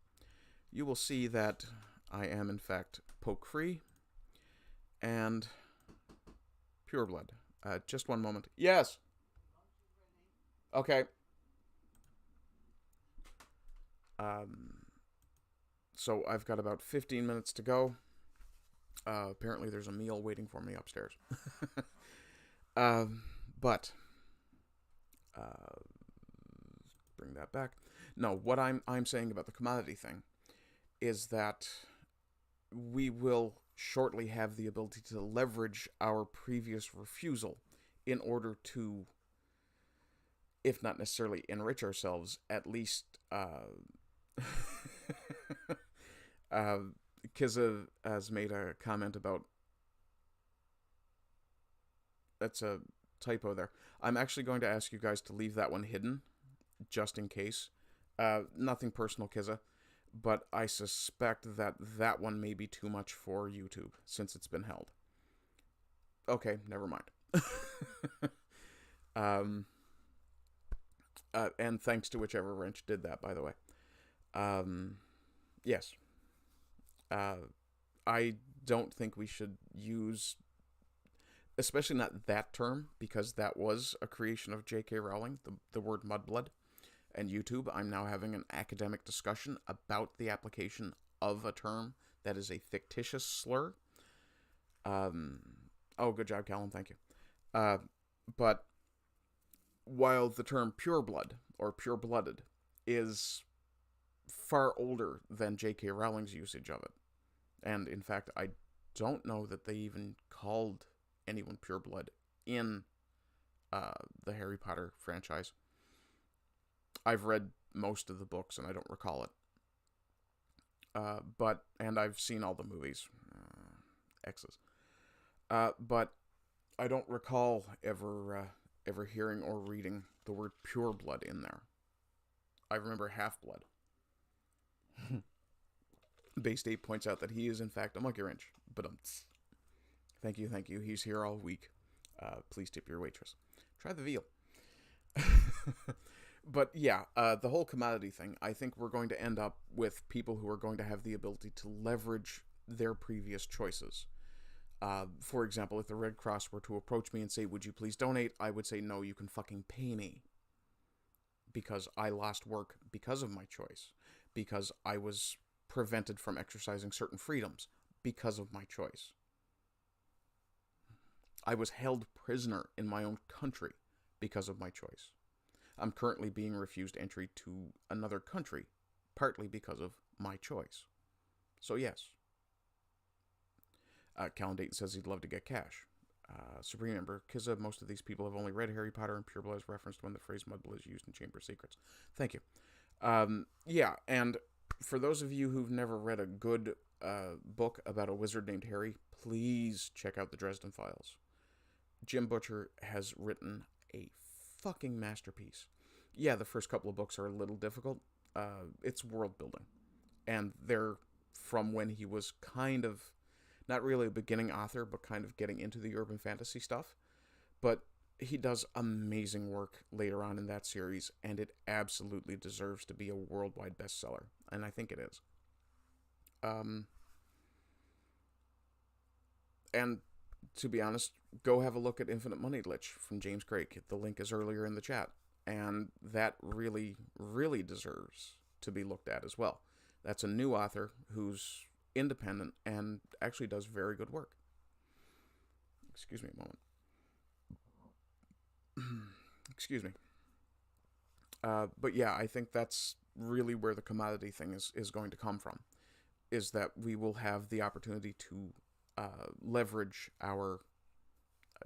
you will see that I am, in fact, poke-free and pureblood. Just one moment. Yes! Okay. So I've got about 15 minutes to go. Apparently there's a meal waiting for me upstairs. But bring that back. No, what I'm saying about the commodity thing is that we will shortly have the ability to leverage our previous refusal in order to, if not necessarily enrich ourselves, at least Kizza has made a comment about, that's a typo there. I'm actually going to ask you guys to leave that one hidden, just in case. Nothing personal, Kizza, but I suspect that that one may be too much for YouTube, since it's been held. Okay, never mind. And thanks to whichever wrench did that, by the way. Yes. I don't think we should use, especially not that term, because that was a creation of J.K. Rowling, the word mudblood. And YouTube, I'm now having an academic discussion about the application of a term that is a fictitious slur. Oh, good job, Callum, thank you. But while the term pureblood, or pure-blooded, is far older than J.K. Rowling's usage of it, and in fact, I don't know that they even called anyone pureblood in the Harry Potter franchise. I've read most of the books, and I don't recall it. And I've seen all the movies. X's. But I don't recall ever hearing or reading the word pureblood in there. I remember half-blood. Base State points out that he is, in fact, a monkey wrench. But thank you. He's here all week. Please tip your waitress. Try the veal. But yeah, the whole commodity thing, I think we're going to end up with people who are going to have the ability to leverage their previous choices. For example, if the Red Cross were to approach me and say, would you please donate? I would say, no, you can fucking pay me. Because I lost work because of my choice. Because I was prevented from exercising certain freedoms because of my choice. I was held prisoner in my own country because of my choice. I'm currently being refused entry to another country, partly because of my choice. So yes. Callan Dayton says he'd love to get cash. Supreme Member Kizza, most of these people have only read Harry Potter, and pureblood is referenced when the phrase mudblood is used in Chamber of Secrets. Thank you. Yeah, and for those of you who've never read a good book about a wizard named Harry, please check out the Dresden Files. Jim Butcher has written a fucking masterpiece. Yeah, the first couple of books are a little difficult. It's world building. And they're from when he was kind of, not really a beginning author, but kind of getting into the urban fantasy stuff. But he does amazing work later on in that series, and it absolutely deserves to be a worldwide bestseller. And I think it is. And to be honest, go have a look at Infinite Money Glitch from James Craig. The link is earlier in the chat. And that really, really deserves to be looked at as well. That's a new author who's independent and actually does very good work. Excuse me a moment. Excuse me. But yeah, I think that's really where the commodity thing is going to come from. Is that we will have the opportunity to leverage our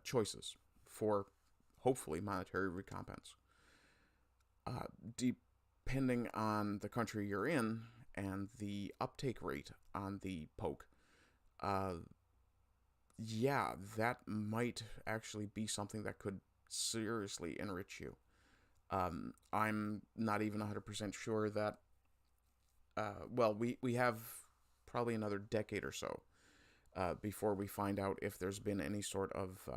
choices for hopefully monetary recompense. Depending on the country you're in and the uptake rate on the poke, yeah, that might actually be something that could seriously enrich you. I'm not even 100% sure that, well, we have probably another decade or so before we find out if there's been any sort of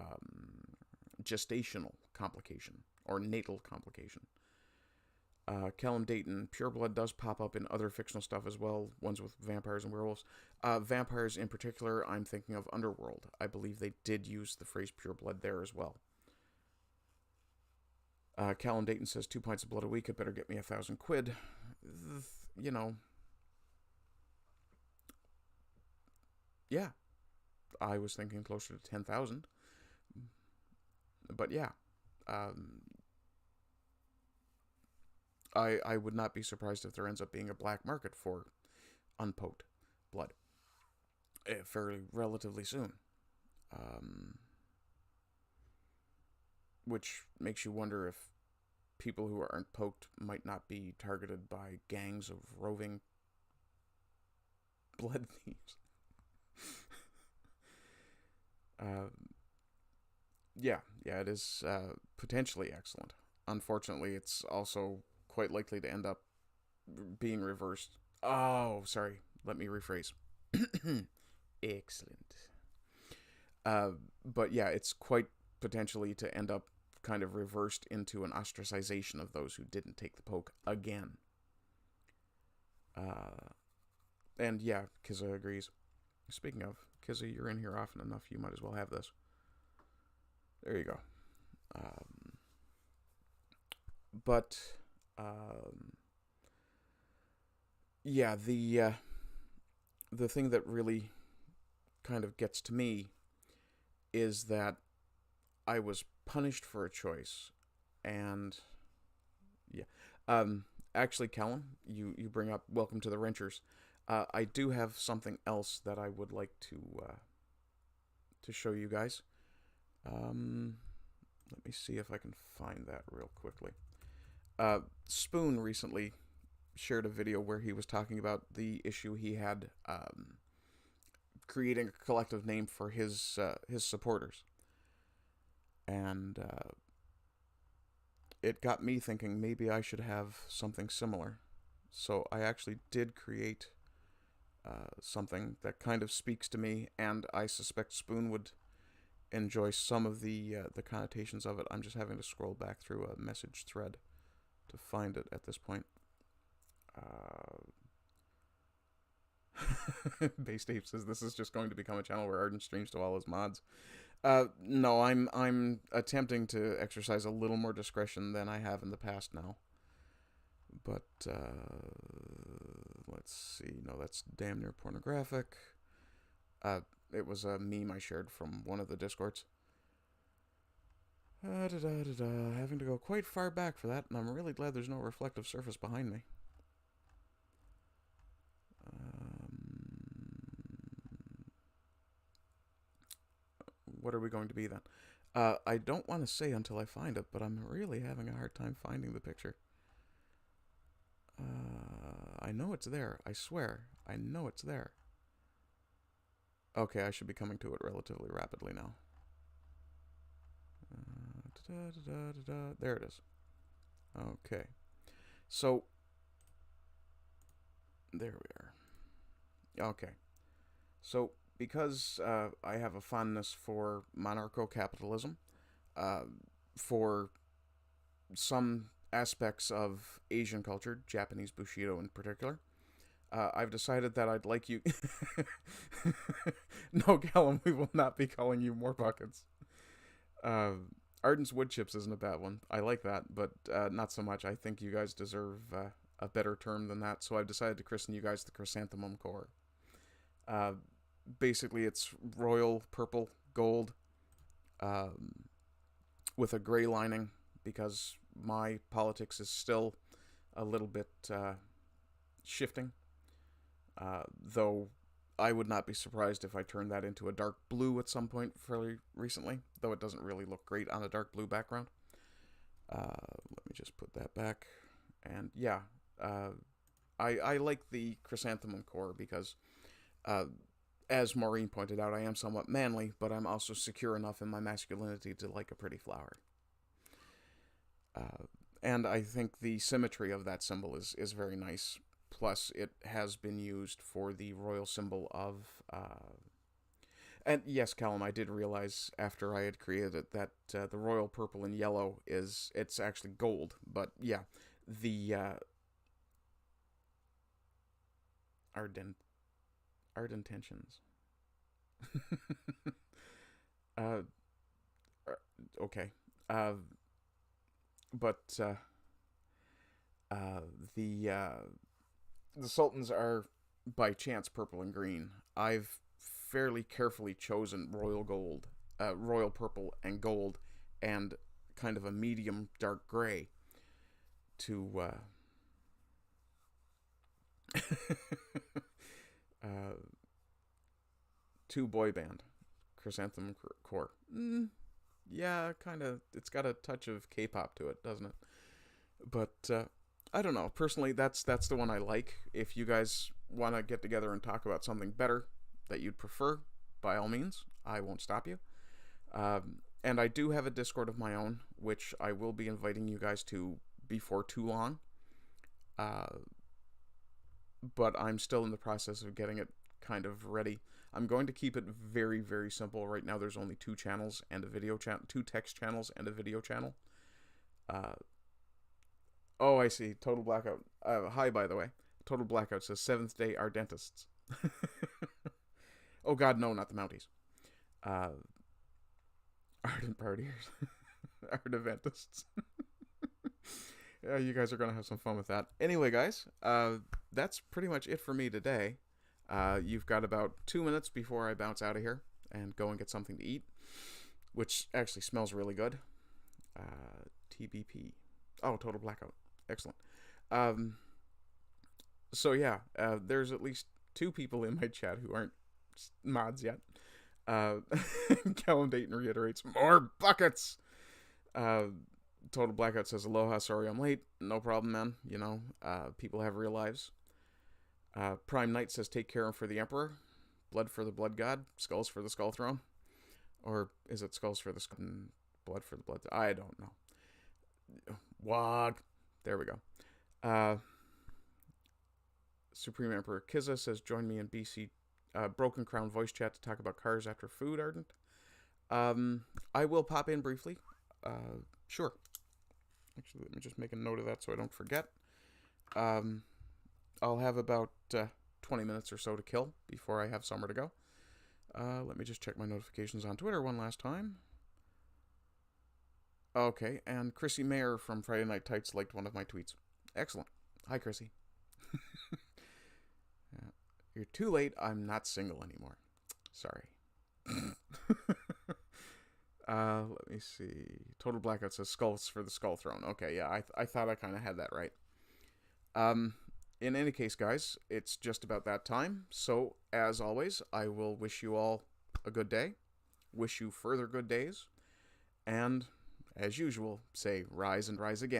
gestational complication or natal complication. Callum Dayton, pureblood does pop up in other fictional stuff as well, ones with vampires and werewolves. Vampires in particular, I'm thinking of Underworld. I believe they did use the phrase pureblood there as well. Callum Dayton says 2 pints of blood a week, it better get me 1,000 quid. You know. Yeah. I was thinking closer to 10,000. But yeah. I would not be surprised if there ends up being a black market for unpoked blood fairly relatively soon. Which makes you wonder if people who aren't poked might not be targeted by gangs of roving blood thieves. Yeah, it is potentially excellent. Unfortunately, it's also quite likely to end up being reversed. Oh, sorry. Let me rephrase. Excellent. But yeah, it's quite potentially to end up kind of reversed into an ostracization of those who didn't take the poke again. And yeah, Kizza agrees. Speaking of, Kizzy, you're in here often enough, you might as well have this. There you go. But yeah, the thing that really kind of gets to me is that I was punished for a choice, and yeah. Actually, Callum, you bring up welcome to the Wrenchers. I do have something else that I would like to show you guys. Let me see if I can find that real quickly. Spoon recently shared a video where he was talking about the issue he had creating a collective name for his supporters, and it got me thinking maybe I should have something similar. So I actually did create something that kind of speaks to me, and I suspect Spoon would enjoy some of the connotations of it. I'm just having to scroll back through a message thread to find it at this point. Base Ape says this is just going to become a channel where Arden streams to all his mods. No, I'm attempting to exercise a little more discretion than I have in the past now. But let's see. No, that's damn near pornographic. It was a meme I shared from one of the Discords. Having to go quite far back for that, and I'm really glad there's no reflective surface behind me. What are we going to be then? I don't want to say until I find it, but I'm really having a hard time finding the picture. I know it's there. I swear. I know it's there. Okay, I should be coming to it relatively rapidly now. There it is. Okay. So, there we are. Okay. So, because I have a fondness for monarcho-capitalism, for some aspects of Asian culture, Japanese Bushido in particular, I've decided that I'd like you... No, Callum, we will not be calling you more buckets. Arden's Wood Chips isn't a bad one. I like that, but not so much. I think you guys deserve a better term than that, so I've decided to christen you guys the Chrysanthemum Core. Basically, it's royal purple gold with a gray lining, because my politics is still a little bit shifting. Though I would not be surprised if I turned that into a dark blue at some point fairly recently, though it doesn't really look great on a dark blue background. Let me just put that back. And yeah, I like the Chrysanthemum Core because, as Maureen pointed out, I am somewhat manly, but I'm also secure enough in my masculinity to like a pretty flower. And I think the symmetry of that symbol is very nice. Plus, it has been used for the royal symbol of... And yes, Callum, I did realize after I had created it that the royal purple and yellow it's actually gold. But yeah, the Ardentations. Okay. But the Sultans are by chance purple and green. I've fairly carefully chosen royal gold, royal purple and gold, and kind of a medium dark gray to to boy band Chrysanthemum Core. Yeah, kind of. It's got a touch of K-pop to it, doesn't it? But I don't know. Personally, that's the one I like. If you guys want to get together and talk about something better that you'd prefer, by all means, I won't stop you. And I do have a Discord of my own, which I will be inviting you guys to before too long. But I'm still in the process of getting it kind of ready. I'm going to keep it very, very simple. Right now there's only 2 channels and a video channel, 2 text channels and a video channel. Oh, I see. Total Blackout. Hi, by the way. Total Blackout says 7th Day are dentists. Oh god, no, not the Mounties. Ardent partiers. Ardentists. Yeah, you guys are going to have some fun with that. Anyway, guys, that's pretty much it for me today. You've got about 2 minutes before I bounce out of here and go and get something to eat, which actually smells really good. TBP. Oh, Total Blackout. Excellent. So yeah, there's at least 2 people in my chat who aren't mods yet. Callum Dayton reiterates, more buckets! Total Blackout says, aloha, sorry I'm late. No problem, man. You know, people have real lives. Prime Knight says, take care for the Emperor. Blood for the Blood God. Skulls for the Skull Throne. Or is it skulls for the blood for the blood? I don't know. Wog. There we go. Supreme Emperor Kiza says, join me in BC Broken Crown voice chat to talk about cars after food, Ardent. I will pop in briefly. Sure. Actually, let me just make a note of that so I don't forget. I'll have about 20 minutes or so to kill before I have somewhere to go. Let me just check my notifications on Twitter one last time. Okay, and Chrissy Mayer from Friday Night Tights liked one of my tweets. Excellent. Hi, Chrissy. You're too late. I'm not single anymore. Sorry. Let me see. Total Blackout says skulls for the Skull Throne. Okay, yeah, I thought I kind of had that right. In any case, guys, it's just about that time. So, as always, I will wish you all a good day. Wish you further good days. And, as usual, say rise and rise again.